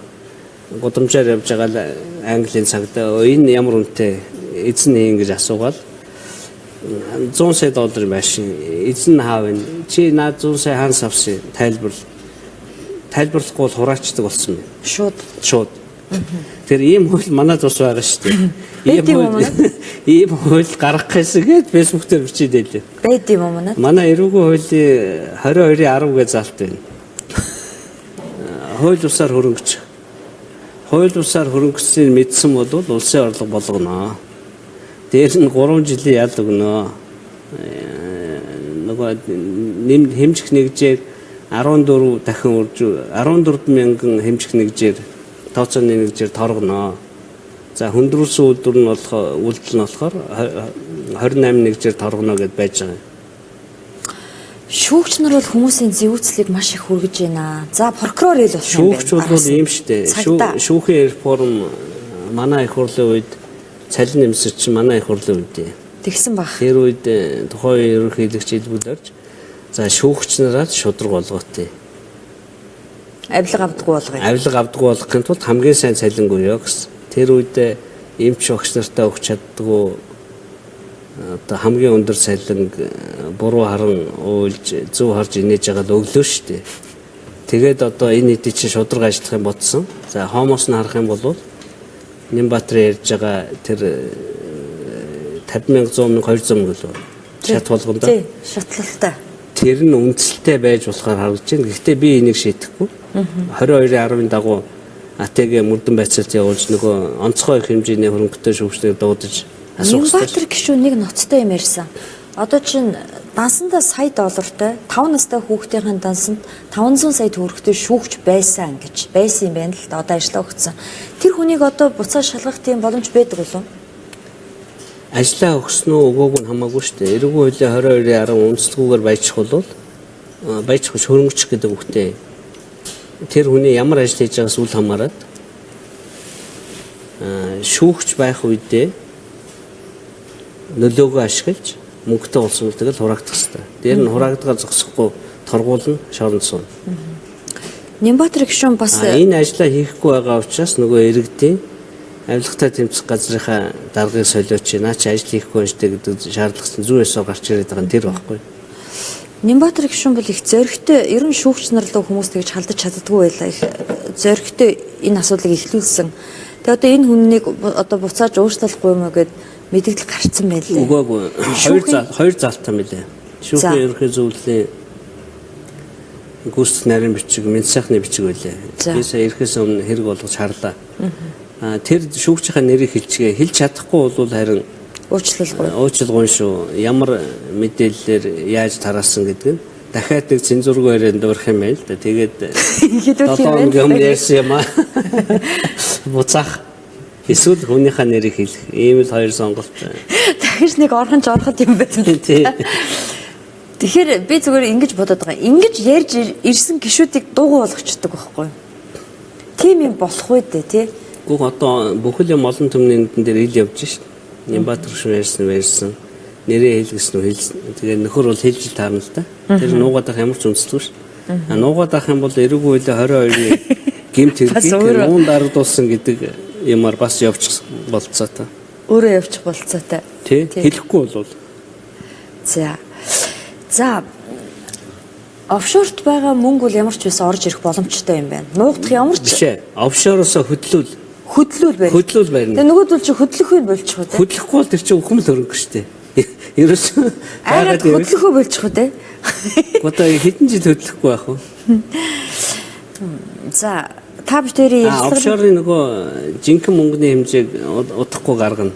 гудамжаар явж байгаа Английн цагдаа энэ ямар үнэтэй эзэн хийн гэж асуугаад 100 сая доллар машин эзэн хаав вэ? Чи наад 100 сая хаанаас авсан тайлбарлахгүй бол хураачдаг болсон юм. Шууд. Тэр ийм хууль манайд бас байгаа шүү дээ. Ийм хууль гаргах гэсэн гээд фэйсбુક дээр бичээд байлээ. Байд юм уу манайд? Манай эрүүгийн хуулийн 22.10 гэ залт байна. Хууль усаар хөрөнгөч. Хууль усаар хөрөнгөцсөнийг мэдсэн бол улсын орлого болгоно. Дээр нь 3 жилийн ял өгнө. Нөгөө хэмжих нэгжээр 14 дахин урж 14 мянган хэмжих нэгжээр тооцооны нэгжээр торгоно. За хүндрүүлсэн үйлдэл нь болохоор 28 нэгжээр торгоно гэд байж байгаа. Шүүгч нар бол хүмүүсийн зэвүүцлийг маш их хүргэж байна. За прокурор ил болсон юм байна. Шүүгч бол ийм шүү дээ. Шүүхийн реформ манай их хурлын үед цалин нэмсэр чинь манай их хурлын үед тэгсэн баг. Тэр үед тухайн ерөнхийлөгч хэлбэл орж за шүүгч нараад шудраг болгоотой. Авилга авдаггүй болгоё. Авилга авдаггүй болгохын тулд хамгийн сайн цалин өгөө гэсэн. Тэр үед эмч багш нартай өгч чаддгүй одоо хамгийн өндөр цалин буруу харан уйлж зөв харж инээж байгаа л өглөө шүү дээ. Тэгээд одоо энэ хэдий чинь шудраг ажиллах юм бодсон. За хомоос нь харах юм бол Нямбатрын ярьж байгаа тэр 50,000 100,000 200,000 гэлөө шат болгондоо. Тий, шатлалтай. тэр нь үндсэлтэй байж болохоор харагдаж байна. Гэхдээ би энийг шийдэхгүй. 22-ын 10-ын дагуу АТГ мөрдөн байцаалт явуулж нөгөө онцгой их хэмжээний хөрөнгөтэй шүүгчнийг дуудаж асуух хэрэгтэй. Нямбатар гишүүн нэг ноцтой юм ярьсан. Одоо чинь дансандаа сая доллартай 5 настай хүүхдийн дансанд 500 сая төгрөгтэй шүүгч байсан юм байна л да. Одоо ажиллаа өгсөн. Тэр хүнийг одоо буцаа шалгах тийм боломж байдаг болов уу? Ажлаа өгсөн үү өгөөг нь хамаагүй шүү дээ. Эргүү хуулийн 22-ын 10 үндэслэгүүгээр баяжих бол баяжих хөрөнгөч гэдэг үгтэй. Тэр хүний ямар ажил хийж байгаас үл хамааран шүүгч байх үедээ нөлөөгөө ашиглаж мөнгөтэй улсын үлдээл хураагдах хэрэгтэй. Дээр нь хураагдгаа зогсохгүй торгуулна, шоронд суuna. Нямбатар гишүүн бас энэ ажлаа хийхгүй байгаа учраас нөгөө иргэдийн авилгатай тэмцэх газрынхаа даргыг солиоч наа чи ажил хийхгүй штэ гэдэг шаардлагатай зүй ёсоор гарч ирээд байгаа нь тэр байхгүй. Нямбатар гишүүн бол их зөрөгтэй ер нь шүүгч нар л хүмүүс тэгж халдаж чаддаггүй байлаа. Их зөрөгтэй энэ асуудлыг эхлүүлсэн. Тэгээ одоо энэ хүннийг одоо буцааж уушлахгүй юм гэд мэдээлэл гарцсан байлээ. Үгүй хоёр залтаа мэлээ. Шүүхийн ерөнхий зөвлөлийн гүйцэтгэх нарийн бичиг, мэд сайхны бичиг байлээ. Би сая ирэхээс өмнө хэрэг болгож харлаа. Тэр шүүгчийнхаа нэрийг хэлж чадахгүй бол харин уучлалгүй шүү. Ямар мэдээллээр яаж тараасан гэдэг нь дахиад нэг цензургүй ярианд дурах юм байна л да. Тэгээд 7 өдрийн ярьсан юм аа. Буцаах эсвэл хүнийхээ нэрийг хэлэх. Ийм л хоёр сонголт. Дахиж нэг орхон жорхот юм байна. Тэгэхээр би зүгээр ингэж бодоод байгаа. Ингэж ярьж ирсэн гишүүдийг дуугүй болгочдөг байхгүй юу? Тийм юм болох үү дээ тий? Гүг одоо бүхэл юм олон төмний нүдэн дээр ил явж шít. Нямбатар гишүүн ярьсан. Нэрээ хэлгэсэн үү хэлсэн. Тэгээ нөхөр бол хэлж таарна л да. Тэр нуугаад авах ямар ч үндэслэхгүй шít. Нуугаад авах юм бол эргүү хуулийн 22-ийн гэмт хэргийг уун дарагдуулсан гэдэг юмар бас явчих болцоотой. Өөрөө явчих болцоотой. Тий. Хэлэхгүй бол. За офшорт байгаа мөнгө бол ямар ч байсан орж ирэх боломжтой юм байна. Нуугдах ямар ч бишээ. Офшороосоо хөдлүүл барина. Тэгээ нөгөөдөл чи хөдлөхгүй болчих уу те? Хөдлөхгүй бол тэр чинь үхэм л хөрөнгө шүү дээ. Ерөөсөө айгаад хөдлөхгүй болчих уу те? Одоо хэдэн жил хөдлөхгүй байх вэ? За та бүхэн офшорын нөгөө жинхэнэ мөнгөний хэмжээг удахгүй гаргана.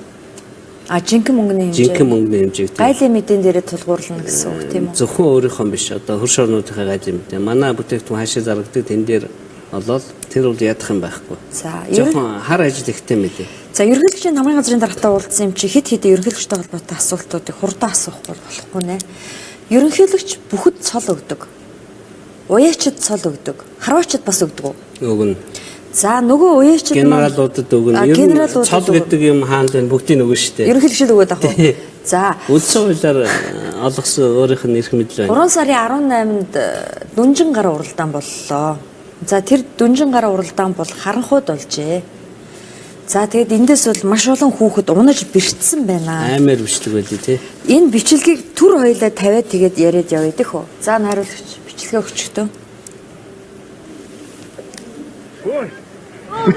Жинхэнэ мөнгөний хэмжээг. Гайлын мэдэн дээрээ тулгуурлана гэсэн үг тийм үү? Зөвхөн өөрийнхөө биш. Одоо хөрш орнуудынхаа гайлын мэдээ. Манай бүтээгдэхүүн хаашаа зарагддаг тэн дээр болоод тэр бол ядах юм байхгүй. За зөвхөн хар ажил ихтэй мэлээ. За ерөнхийлөгчийн тамгийн газрын даргатай уулзсан юм чи хэд ерөнхийлөгчтэй холбоотой асуултуудыг хурдан асуухгүй болохгүй нэ. Ерөнхийлөгч бүхэд цол өгдөг. Уяачид цол өгдөг. Харваачид бас өгдөг үү? Өгнө. За нөгөө уяачид генералуудад өгнө. Цол гэдэг юм хаанд байна бүгдийг өгнө шүү дээ. Ерөнхийлөгчд өгöd ах уу? За үндсэн хуулиар олгосон өөрийнх нь эрх мэдэл байна. 3 сарын 18-нд дүнжин гар уралдаан боллоо. За тэр дүнжин гар уралдаан бол харанхуйд болжээ. За тэгээд эндээс бол маш олон хүүхэд унаж бэртсэн байна. Аймаар бичлэг байлээ тий. Энэ бичлэгийг түр хоёлаа тавиад тэгээд яриад явъя дэх үү. За найруулагч бичлэгээ өгчтөө. Ой.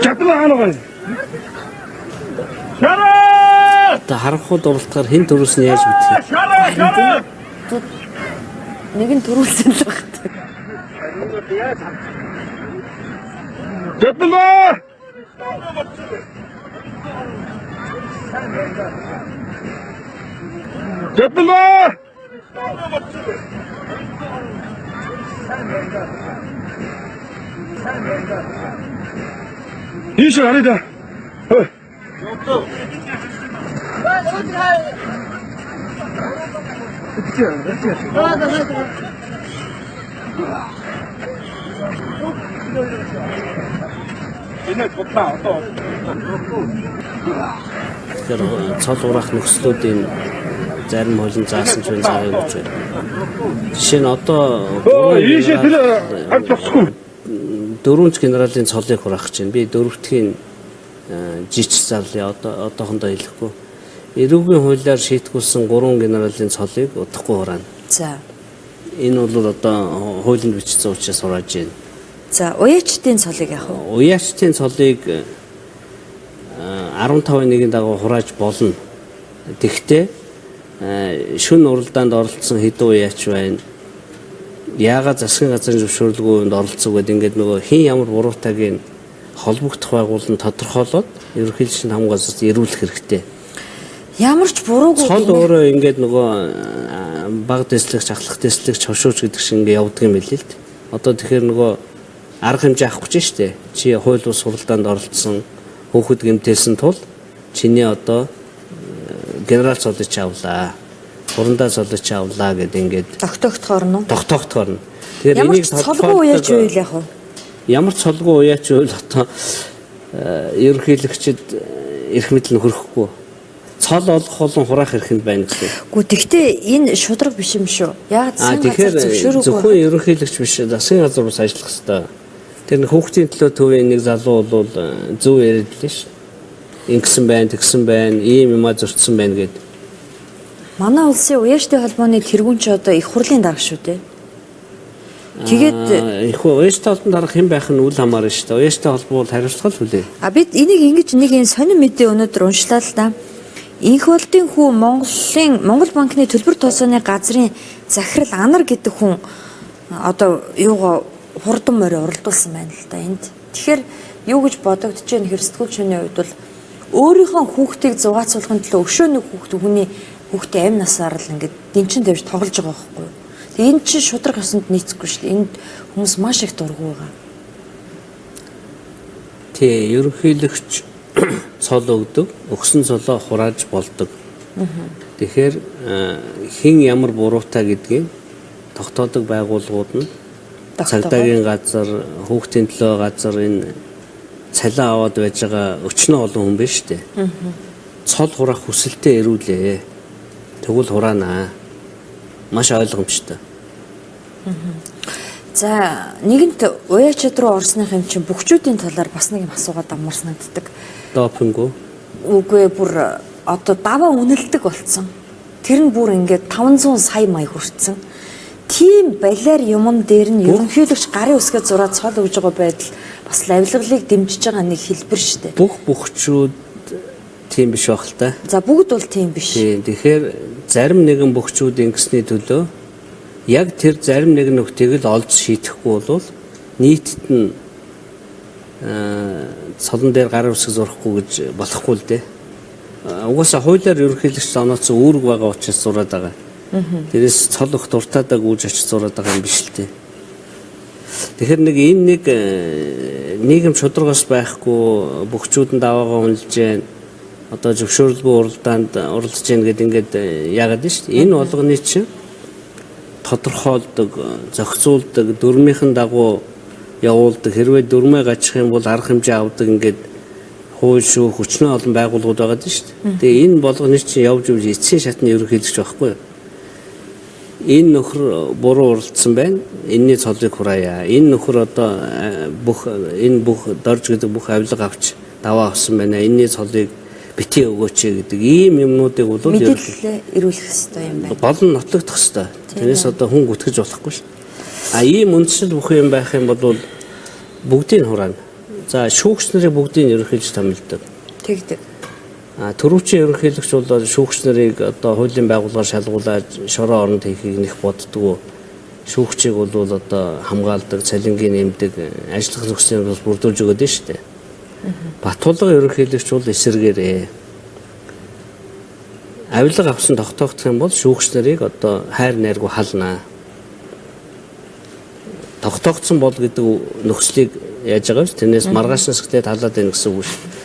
Чатмаа ханаа. Шараа! Та харанхуйд уралдахаар хэн төрөөс нь яаж мэдэх Шараа! Нэг нь төрүүлсэн л багт. Чатмаа! Чатмаа! 이슈 아니다. Тэр цол урах нөхцлүүдийн зарим хуулийн заасан ч заагаад өгч байна. Жишээ нь одоо дөрөвч генералын цолыг хураах чинь би дөрөвтгийн жич зарлаа одоохондоо хэлэхгүй. Эрүүгийн хуулиар шийтгүүлсэн 3 генералын цолыг удахгүй хураана. За. Энэ бол одоо хуулинд бичсэн учраас хурааж байна. За, уяачдын цолыг яах вэ? Уяачдын цолыг 15-ны дагуу хурааж болно. Тэгвэл шүн уралдаанд оролцсон хэдэн уяач байна. яагаад засгийн газрын зөвшөөрлгүйнд оролцдог гэдэг ингээд нөгөө хин ямар буруутайг холбогдох байгууллагын тодорхойлоод ерөнхийлөгчийн хамгаалалт газарт ирүүлэх хэрэгтэй. Ямар ч буруугүй цол өөрөө ингээд нөгөө баг дэслэгч, ахлах дэслэгч, хошууч гэдэг шиг ингээд явдаг юм билээ л дээ. Одоо тэгэхээр нөгөө арга хэмжээ авахгүй ч штэ. Чи хууль бус суралдаанд оролцсон, хүүхэд гэмтээсэн тул чиний одоо генерал цолж авлаа. Хурандаа цолж авлаа гэдэг ингээд тогтоогдохоор нь. Тогтоогдохоор нь. Тэгэхээр энийг цолгүй уяач үйл яг уу? Ямар цолгүй уяач үйл одоо ерөнхийлөгчд эрх мэдэл нь хөрөхгүй. Цол олох болон хураах эрхэнд байна гэсэн. Гү тэгтээ энэ шудраг биш юм шүү. Яг засгийн газар зөвшөөрөөгүй. Зөвхөн ерөнхийлөгч биш, засгийн газар бас ажиллах хэрэгтэй. Тэр хүүхдийн төлөө төвийн нэг залуу бол зөв яриад лээ ш. Ингэсэн байна, тэгсэн байна, ийм юма зөрчсөн байна гэд. Манай улсын уяачтай холбооны тэргүүн ч одоо их хурлын дарга шүү дээ. Тэгээд их уяачтай холбооны дарга хэн байх нь үл хамаарна шүү дээ. Уяачтай холбоо бол хариуцлага л үлээ. Бид энийг ингэж нэг энэ сонин мэдээ өнөөдөр уншлаа л да. Эрөнхийлөгчийн хүү Монгол банкны төлбөр тооцооны газрын захирал Анар гэдэг хүн одоо юугаа хурдан морь уралдуулсан байна л да энд. Тэгэхээр юу гэж бодогдож байна хэрсэтгүүлчний хувьд бол өөрийнхөө хүүхдийг зугаацуулахын төлөө өшөөний хүний хүүхдээ амь насаар л ингээд дэнчин тавьж тоглож байгаа байхгүй юу. Тэгээ энэ чинь шудраг ёсонд нийцэхгүй шүү дээ. Энд хүмүүс маш их дургу байгаа. Тий, ерөнхийлөгч цол өгдөг, өгсөн цолоо хурааж болдог. Тэгэхээр хэн ямар буруутай гэдгийг тогтоодог байгууллагууд нь цагдаагийн газар, хүүхдийн төлөө газар энэ цалин аваад байж байгаа өчнөө олон хүн биш үү? Цол хураах хүсэлтэд ирүүлээ. Тэгвэл хураанаа. Маш ойлгомжтой. За нэгэнт уяачид руу орсных юм чинь бүгчүүдийн талаар бас нэг юм асуугаад амар санагддаг. Допинг уу? Үгүй бүр одоо даваа үнэлдэг болцсон. Тэр нь бүр ингээд 500 сая мая хүрсэн. Тийм балиар юмн дээр нь ерөнхийлөгч гарын үсгээ зураад цол өгж байгаа байдал бас авилгалыг дэмжиж байгаа нэг хэлбэр шүү дээ. Бүх бүгчүүд тийм биш байх л та. За бүгд бол тийм биш. Тэгэхээр зарим нэгэн бүгчүүд ингэсний төлөө яг тэр зарим нэгэн нөхдийг л олж шийдэхгүй бол нийтэд нь цолон дээр гарын үсэг зурахгүй гэж болохгүй л дээ. Угаасаа хуулиар ерөнхийлөгч онооцсон үүрэг байгаа учраас зураад байгаа. Тэрээс цол өгт уртаадаг үүж очиж зураад байгаа юм биш л дээ. Тэгэхээр нэг нийгэм шударгаас байхгүй бүгчүүдэнд даваагаа үнэлж जैन одоо зөвшөөрлгүй уралдаанд оролцож जैन гэдэг ингээд яагаад нь шүү дээ. Энэ болгоны чинь тодорхойлдог, зохицуулдаг, дүрмийнхэн дагуу явуулдаг. Хэрвээ дүрмээ гажих юм бол арга хэмжээ авдаг ингээд хууль шүү хүчнээ олон байгууллагууд байгаа дээ шүү дээ. Тэгээ энэ болгоны чинь явж эцсийн шатны ерөнхийлөгч байхгүй юу? Энэ нөхөр буруу уралдсан байна. Энэний цолыг хураая. Энэ нөхөр одоо бүх дорж гэдэг бүх авилга авч даваа авсан байна. Энэний цолыг битгий өгөөч гэдэг ийм юмнуудыг бол мэдээлэл ирүүлэх хэрэгтэй юм байна. Болон нотлогдох хэрэгтэй. Тэрнээс одоо хүн гүтгэж болохгүй шүү. Ийм үндсэл бүх юм байх юм бол бүгдийг хураана. За шүүгч нарыг бүгдийг ерөнхийлж томилдог. Тэгдэг. Төрөвчийн ерөнхийлөгч бол шүүгч нарыг одоо хуулийн байгууллагаар шалгуулад шороо оронд хийхийг нэх боддгоо. Шүүгчийг бол одоо хамгаалдаг, цалингийн нэмдэг, ажиллах зохицлыг бас бүрдүүлж өгöd нь шүү дээ. Батулга ерөнхийлөгч бол эсэргээрээ. Авилга авсан тогтоогдох юм бол шүүгч нарыг одоо хайр найргүй халнаа. Тогтоогдсон бол гэдэг нөхцөлийг яаж байгаа вэ? Тэрнээс маргааш насгтээ талаад байна гэсэн үг шүү.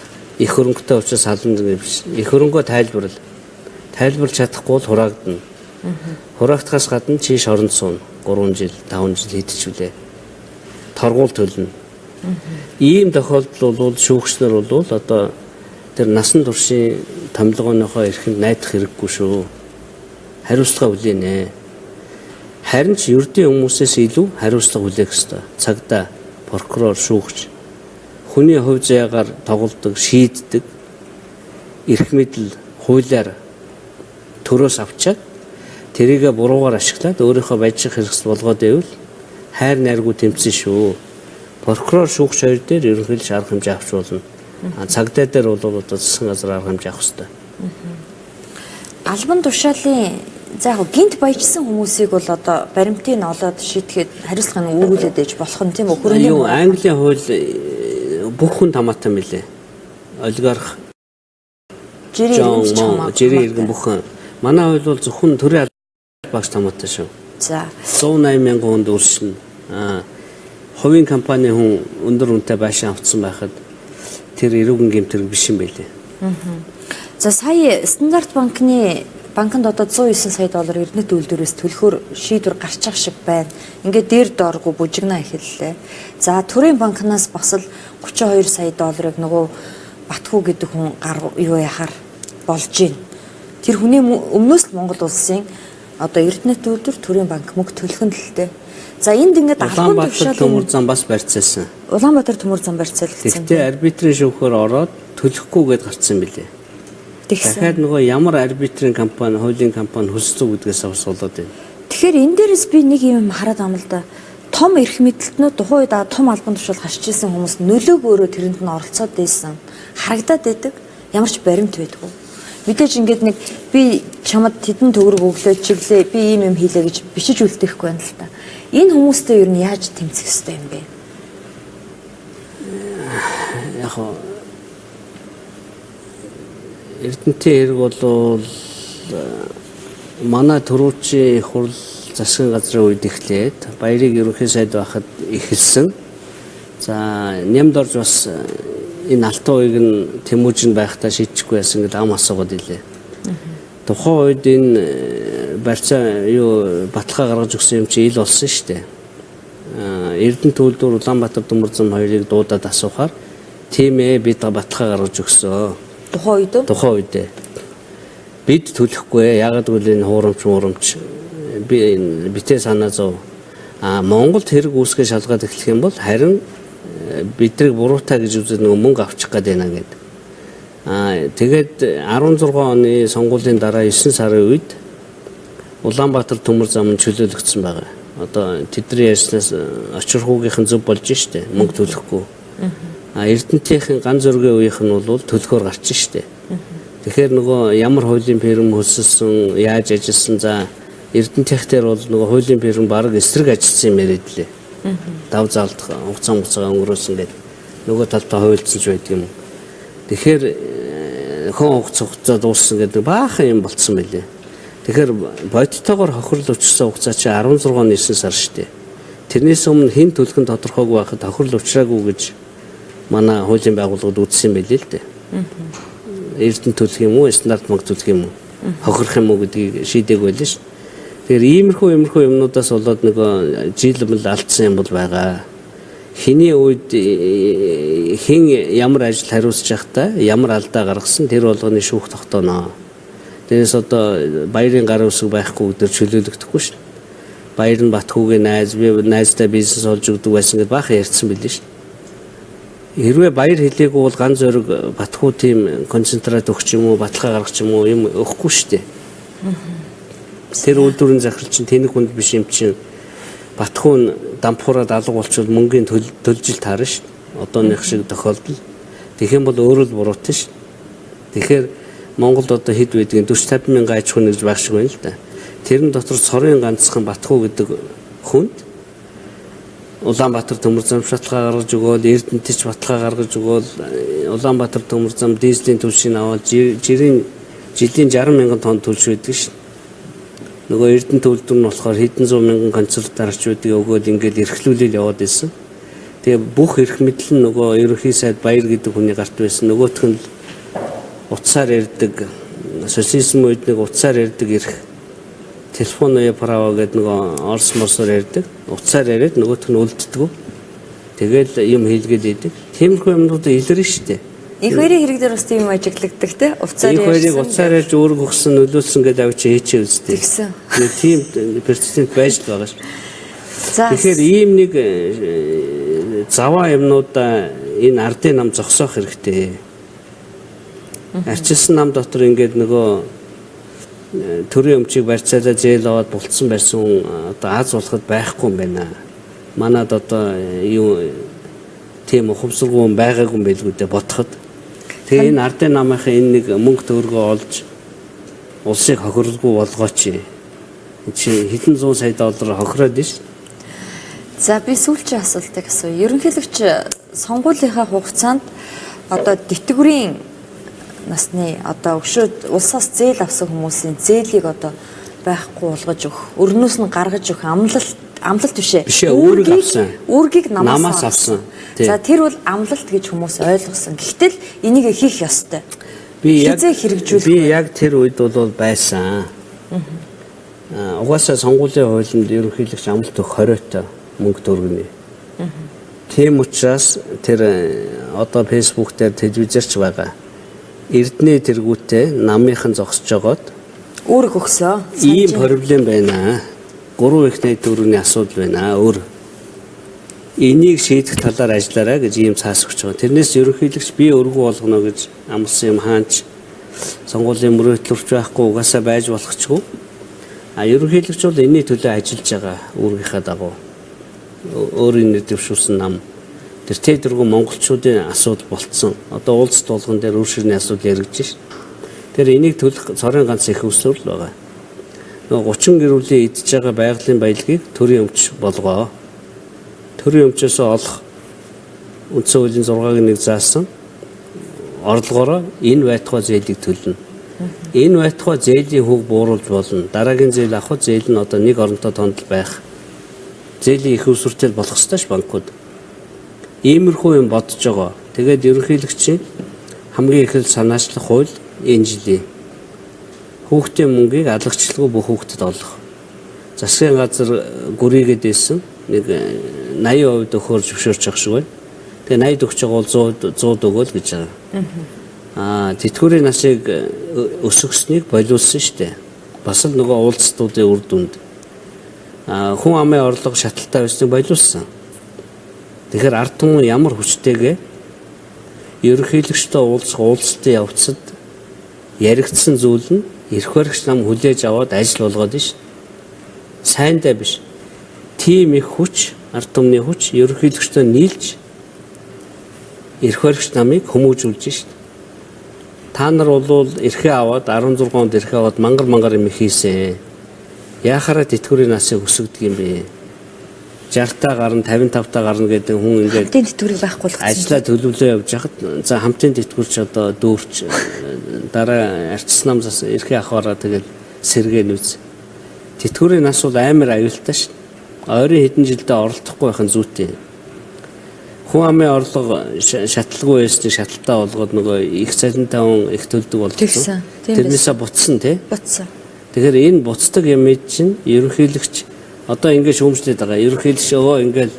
Их хөрөнгөтэй учраас хална гэж биш. Их хөрөнгөө тайлбарлаж чадахгүй бол хураагдана. Хураагдахаас гадна чийш оронд суuna. 3 жил, 5 жил хийдчихвүлээ. Торгуул төлнө. Ийм тохиолдол бол шүүгч нар бол одоо тэр насан туршийн томилгооныхоо эрхэнд найдах хэрэггүй шүү. Хариуцлага хүлээнэ. Харин ч ердийн хүмүүсээс илүү хариуцлага хүлээх ёстой. Цагдаа, прокурор, шүүгч хүний хувь заяагаар тоглодог, шийддэг эрх мэдэл хуулиар төрөөс авчаад тэрийгэ буруугаар ашиглаад өөрийнхөө байж хэрэгс болгоод байвал хайр найргүй тэмцэн шүү. Прокурор, шүүгч хоёр дээр ерөнхийлж арга хэмжээ авч болно. Цагдаа дээр бол одоо засгийн газар арга хэмжээ авах ёстой. Албан тушаалын За яг гинт баяжсан хүмүүсийг бол одоо баримтыг олоод шийтгэхэд хариуцлагыг үүрүүлээд ээж болох нь тийм үү? Юу Английн хууль бүх хүн хамаатай мэлээ. Олигарх жирийн иргэн бүхэн. Манай хууль бол зөвхөн төрийн багш хамаатай шүү. За 180 мянган хүнд өршин. Хувийн компани хүн өндөр үнэтэй байшин авцсан байхад тэр эрүүгийн гэмтэрэг биш юм байлээ. За сая стандарт банкнд одоо 109 сая доллар эрдэнэт үйлдвэрээс төлөхөөр шийдвэр гарч байгаа шиг байна. Ингээд дээр дооргүй бужигнаа эхэллээ. За төрийн банкнаас бас л 32 сая долларыг нөгөө Батхүү гэдэг хүн юу яхаар болж байна. Тэр хүний өмнөөс л Монгол улсын одоо эрдэнэт үйлдвэр төрийн банк мөнгө төлөх нь л дээ. За энд ингээд албан тушаал төмөр зам бас барьцаасан. Улаанбаатар төмөр зам барьцаалагдсан. Гэхдээ арбитрийн шүүхээр ороод төлөхгүйгээд гарцсан билээ. Дахиад нөгөө ямар арбитрийн компани, хуулийн компани хөсцөө гэдгээс авсуулаад байна. Тэгэхээр энэ дээрээс би нэг юм хараад байна л да. Том эрх мэдэлтнүүд тухайн үед том албан тушаал гарч ирсэн хүмүүс нөлөөг өөрөө тэрэнд нь оролцоод байсан. Харагдаад байдаг. Ямар ч баримт байдгүй. Мэдээж ингээд нэг би чамд тэдэн төгрөг өглөө чиглээ, би ийм юм хийлээ гэж бичиж үлдээхгүй байна л та. Энэ хүмүүстэй ер нь яаж тэмцэх ёстой юм бэ? Яг Эрдэнэтийн хэрэг бол манай төрүүчийн хурал засгийн газрын үед эхлээд баярыг ерөнхий сайд байхад эхэлсэн. За нямд орж бас энэ алтан уйг нь Тэмүүжинд байхдаа шийдэхгүй байсан гэдэг ам асуугаад илээ. Тухайн үед энэ барьцаа баталгаа гаргаж өгсөн юм чи ил болсон шүү дээ. Эрдэнэт үйлдвэр Улаанбаатар төмөр зам хоёрыг дуудаад асуухаар тийм ээ бид баталгаа гаргаж өгсөн. Тухайн үед бид төлөхгүй ягаад гэвэл энэ хуурамч битээ санаа зов. Монголд хэрэг үүсгэж шалгаад эхлэх юм бол харин бидрийг буруутай гэж үзээд нөгөө мөнгө авчих гээд байна гэдэг. Тэгээд 16 оны сонгуулийн дараа 9 сарын үед Улаанбаатар төмөр зам чөлөөлөгдсөн байгаа. Одоо тэдний ярьснаас очирхуугийнхэн зөв болж штэ мөнгө төлөхгүй. Эрдэнэтийн ган зөргийн үеийнх нь бол төлөхөөр гарч штэ. Тэгэхээр нөгөө ямар хуулийн фирм хөлсөлсөн, яаж ажилласан за Эрдэнэтийн дээр бол нөгөө хуулийн фирм баг эсрэг ажилласан юм яриад лээ. Дав заалдах хугацаа өнгөрөөсөн гэдэг. Нөгөө талдаа хуульцсан ч байдаг юм. Тэгэхээр хон хугацаа дууссан гэдэг баахан юм болцсон байлээ. Тэгэхээр бодтойгоор хохирол өчсөн хугацаа чи 16 оны 9 сар штэ. Тэрнээс өмнө хэн төлөх нь тодорхойгүй байхад хохирол өчраагүй гэж манай хуулийн байгууллагууд үзсэн байлээ л дээ. Эрдэнэт төлөх юм уу, стандарт мөнгө төлөх юм уу, хохирох юм уу гэдгийг шийдээг байлаа ш. Тэгэхээр иймэрхүү юмнуудаас болоод нөгөө жилмэл алдсан юм бол байгаа. Хэний үед хэн ямар ажил хариуцж явахдаа ямар алдаа гаргасан тэр болгоны шүүх тогтооно. Тэрээс одоо баярын гар үсэг байхгүй өдөр чөлөөлөгдөхгүй ш. Баяр нь Батхүүгийн найз, би найзтай бизнес олж өгдөг байсан гэдээ баахан ярьсан билээ ш. Хэрвээ баяр хэлээгүй бол ганц зөрөг Батхүү тийм концентрат өгч юм уу, баталгаа гаргах юм уу юм өгөхгүй шүү дээ. Тэр үйлдвэрийн захирал чинь тэнэг хүнд биш юм чинь Батхүү нь дампуураад алга болчихвол мөнгөний төлжил таарна шүү. Одооных шиг тохиолдол. Тэгэх юм бол өөрөө л буруутай шүү. Тэгэхээр Монголд одоо хэд байдгийг 40-50 мянган аж ахуй нэгж байх шиг байна л да. Тэрэн дотор цорын ганцхан Батхүү гэдэг хүнд Улаанбаатар төмөр зам шаталгаа гаргаж өгөөл, Эрдэнэтч баталгаа гаргаж өгөөл, Улаанбаатар төмөр зам дизелийн түлшийг аваад жилийн 60 мянган тонн түлш байдаг шин. Нөгөө Эрдэнэт үйлдвэр нь болохоор хэдэн зуун мянган концерт дарж байдаг өгөөл ингээд эрхлүүлэл яваад байсан. Тэгээ бүх эрх мэдэл нь нөгөө ерөнхий сайд Баяр гэдэг хүний гарт байсан. Нөгөөх нь утсаар ярьдаг, социализм үед нэг утсаар ярьдаг эрх телефон уяа право гэдэг нөгөө орс морсоор ярьдаг. Уцаар яриад нөгөөх нь үлддэг. Тэгэл юм хийлгээд идэг. Тиймэрхүү юмнууд илэрнэ шүү дээ. Их хоёрын хэрэг дээр бас тийм ажиглагдаг те. Уцаар ярьсан. Их хоёрыг уцаар ярьж өөрөг өгсөн нөлөөлсөн гэдэг авчи хийчихээ үстэй. Тийм перцент байж л байгаа шүү. Тэгэхээр ийм нэг заваа юмнуудаа энэ ардын нам зогсоох хэрэгтэй. Арчилсан нам дотор ингээд нөгөө төрийн өмчийг барьцаалаа зээл аваад булцсан байсан одоо аз болоход байхгүй юм байна. Манад одоо юу тийм ухамсаргүй байгаагүй юм байлгүй дээ бодоход. Тэгээ энэ ардын намынхаа энэ нэг мөнгө төгрөгөө олж улсыг хохирлгүй болгооч. Чи хэдэн зуун сая доллар хохироод ш. За би сүүлчийн асуултыг асууя. Ерөнхийлөгч сонгуулийнхаа хугацаанд одоо тэтгэврийн насны одоо өшөө улсаас зээл авсан хүмүүсийн зээлийг одоо байхгүй болгож өгөх, өрнөөс нь гаргаж өгөх амлалт бишээ. Үүргийг авсан. Үүргийг Намаас авсан. За тэр бол амлалт гэж хүмүүс ойлгосон. Гэхдээ энийг хийх ёстой. Би яг тэр үед бол байсан. Угаасаа сонгуулийн хуулинд ерөнхийлөгч амлалт өгөх 20-той мөнгө төгрөгийн. Тийм учраас тэр одоо фэйсбүүк дээр телевизэрч байгаа. Эрдэнэ тэргүүтээ намынхан зогсож жогоод үүрэг өгсөн. Ийм проблем байна. 3 их найд төгрөгийн асуудал байна. Энийг шийдэх талаар ажиллаарай гэж ийм цаас өгч байгаа. Тэрнээс ерөнхийлөгч би өргөө болгоно гэж амласан юм хаанч сонгуулийн мөрөөдлөрч байхгүй угаасаа байж болохчгүй. Ерөнхийлөгч бол энэний төлөө ажиллаж байгаа үүргийнхаа дагуу. Өөрийн нэр дэвшүүлсэн нам. Тэр тэргүү монголчуудын асуудал болцсон. Одоо улс тулган дээр үр ширний асуудал яригдж шв. Тэр энийг төлөх цорын ганц их өсвөр л байгаа. Нөгөө 30 гэрүүлийн идж байгаа байгалийн баялагийг төрийн өмч болгоо. Төрийн өмчөөс олох үндсэн хуулийн 6-гийн 1 заасан орлогоороо энэ байтугай зээлийг төлнө. Энэ байтугай зээлийн хөг бууруулж болно. Дараагийн зээл авах зээл нь одоо нэг оронтой тонд байх. Зээлийн их өсвөртэй болох ёстой ш банкуд. Иймэрхүү юм бодож байгаа. Тэгээд ерөнхийлөгчийн хамгийн их санаачлах хууль энэ жилийн хүүхдийн мөнгийг алгачлаггүй бүх хүүхдэд олох. Засгийн газар гүрийгээд ийсэн нэг 80% өгөхөөр зөвшөөрч явах шиг байна. Тэгээ 80 өгч байгаа бол 100 өгөөл гэж байгаа. Тэтгэврийн насыг өсгөхснийг болиулсан шүү дээ. Бас л нөгөө уулзтуудын үр дүнд. Хүн амын орлого шаталтай байсныг болиулсан. Тэгэхээр ард түмэн ямар хүчтэйгээ ерөнхийлөгчтэй уулзалтын явцад яригдсан зүйл нь эрх баригч нам хүлээж аваад ажил болгоод ш. Сайндаа биш. Тим их хүч, ард түмний хүч ерөнхийлөгчтэй нийлж эрх баригч намыг хүмүүжүүлж ш. Та нар бол эрхээ аваад 16 онд эрхээ аваад мангар юм хийсэн. Яахаараа тэтгэврийн насыг өсгөдөг юм бэ? 60-таа гарна, 55-таа гарна гэдэг хүн ингээд хамтын тэтгэврийг байхгүй болгосон. Ажлаа төлөвлөө явж хахад за хамтын тэтгэврч одоо дүүрч дараа арчсан намзаас эрхээ авахаараа тэгэл сэргээл үз. Тэтгэврийн нас бол амар аюултай ш. Ойрын хэдэн жилдээ оролдохгүй байх нь зүйтэй. Хүн амын орлого шатлалгүй байсныг шаталтаа болгоод нөгөө их цалинтай хүн их төлдөг болсон. Тэрнээсээ буцсан тий. Буцсан. Тэгэхээр энэ буцдаг юм чинь ерөнхийлөгч одоо ингэж шүүмжлээд байгаа. Ерөнхийлөгч ингээл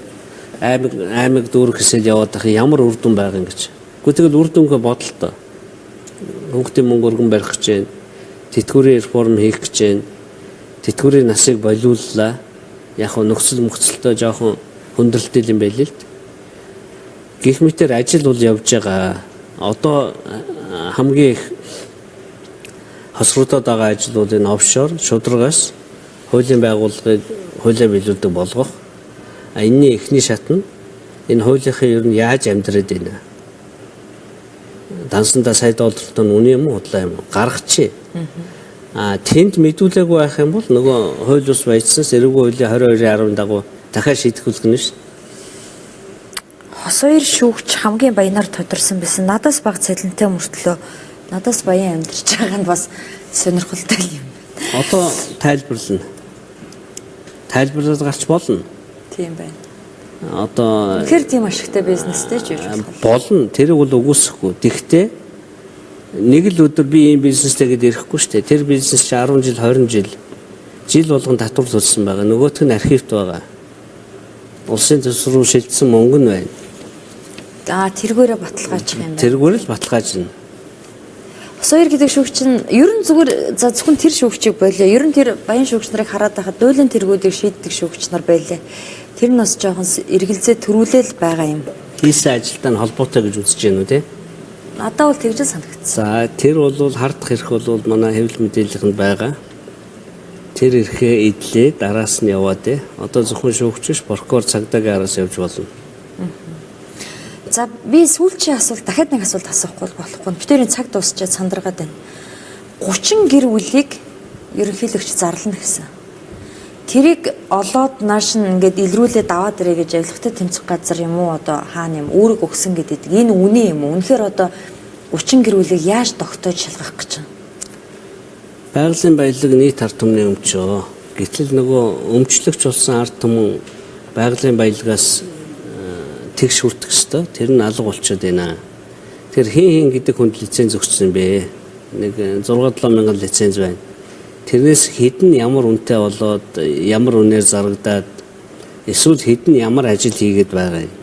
аймаг дүүрэх хэсэл яваад байгаа ямар үр дүн байгаа юм гэж. Гэхдээ тэгэл үр дүнгээ бодолтой. Хүүхдийн мөнгө өргөн барих гэж байна. Тэтгэврийн реформ хийх гэж байна. Тэтгэврийн насыг болиуллаа. Яг нь нөхцөл мөхцөлтөө жоохон хүндрэлтэй юм байл л. Гэх мэтэр ажил бол явж байгаа. Одоо хамгийн их хосруудад байгаа ажил бол энэ офшор шударгаас хуулийн байгууллагыг хуулиар биелүүлдэг болгох. Энэний эхний шат нь энэ хуулийнхаа ер нь яаж амьдраад байна. Дансандаа сая доллартай үнэ юм уу худлаа юм уу гаргачих. Тэнд мэдүүлээгүй байх юм бол нөгөө хууль ус баяжсанс эрэггүй хуулийн 22-ын 10-ын дагуу дахиад шийдэх нь ш. Хос хоёр шүүгч хамгийн баянаар тодорсон байсан. Надаас бага цалинтай мөртлөө надаас баян амьдарч байгаа нь бас сонирхолтой юм байна. Одоо тайлбарлана. Тайлбарлаад гарч болно. Тийм байна. Одоо тэгэхээр тийм ашигтай бизнестэй ч гэж болно. Тэрийг бол үгүйсэхгүй. Тэгтээ нэг л өдөр би ийм бизнестэй гэдээ ирэхгүй шүү дээ. Тэр бизнес чи 10 жил 20 жил болгон татвар төлсөн байгаа. Нөгөөх нь архивт байгаа. Улсын төс рүү шилжсэн мөнгө нь байна. Тэргээрээ баталгаачих юм байна. Тэргээр л баталгаажна. Хоёр гэдэг шүүгч нь ер нь зүгээр зөвхөн тэр шүүгчийг болоо. Ер нь тэр баян шүүгч нарыг хараад байхад дуулын тэргүүдийг шийддэг шүүгч нар байлаа. Тэр нь бас жоохон эргэлзээ төрүүлэл байгаа юм. Хийсэн ажилтай нь холбоотой гэж үзэж байна уу те? Надад бол тэгж санагдсан. За тэр бол хардах эрх бол манай хэвлэл мэдээллихэнд байгаа. Тэр эрхээ идлээ дараас нь яваа те. Одоо зөвхөн шүүгч биш прокурор цагдаагийн араас явж болно. За би сүүлчийн асуулт дахиад нэг асуулт асуухгүй болохгүй. Битэрийн цаг дуусчаад сандраад байна. 30 гэр бүлийг ерөнхийлөгч зарлана гэсэн. Тэрийг олоод нааш нь ингээд илрүүлээд аваад ирээ гэж авилгатай тэмцэх газар юм уу одоо хаана юм үүрэг өгсөн гэдэг. Энэ үнэ юм уу? Үнэхээр одоо 30 гэр бүлийг яаж тогтоож шалгах гэж байна? Байгалийн баялаг нийт ард түмний өмчөө. Гэтэл нөгөө өмчлөгч болсон ард түмэн байгалийн баялагаас тэгш хүртэх ёстой. Тэр нь алга болчиход байна. Тэр хин гэдэг хүнд лиценз өгсөн бэ. Нэг 6-7 мянган лиценз байна. Тэрнээс хэдэн ямар үнэтэй болоод ямар үнээр зарагдаад эсвэл хэдэн ямар ажил хийгээд байгаа юм.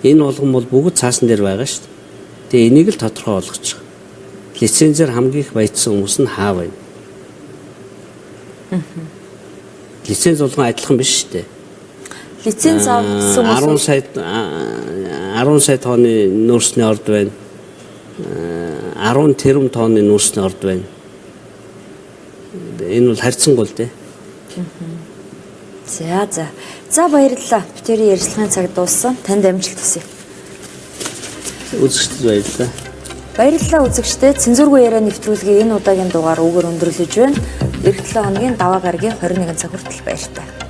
Энэ болгон бол бүгд цаасан дээр байгаа шүү дээ. Тэгээ энийг л тодорхой болгочих. Лицензээр хамгийн их баяжсан хүмүүс нь хаа байна? Лиценз болгон адилхан биш шүү дээ. Лиценз авсан хүмүүс 10 сая тонны нүүрсний орд байна. 10 тэрбум тонны нүүрсний орд байна. Энэ бол харьцангуй л дээ. За баярлалаа. Бидний ярилцлагын цаг дууссан. Танд амжилт хүсье. Үзэгчдэд баярлалаа. Баярлалаа үзэгчдээ. Цензургүй яриа нэвтрүүлгийн энэ удаагийн дугаар үгээр өндөрлөж байна. Эх 7 хоногийн даваа гарагийн 21 цаг хүртэл баяр таа.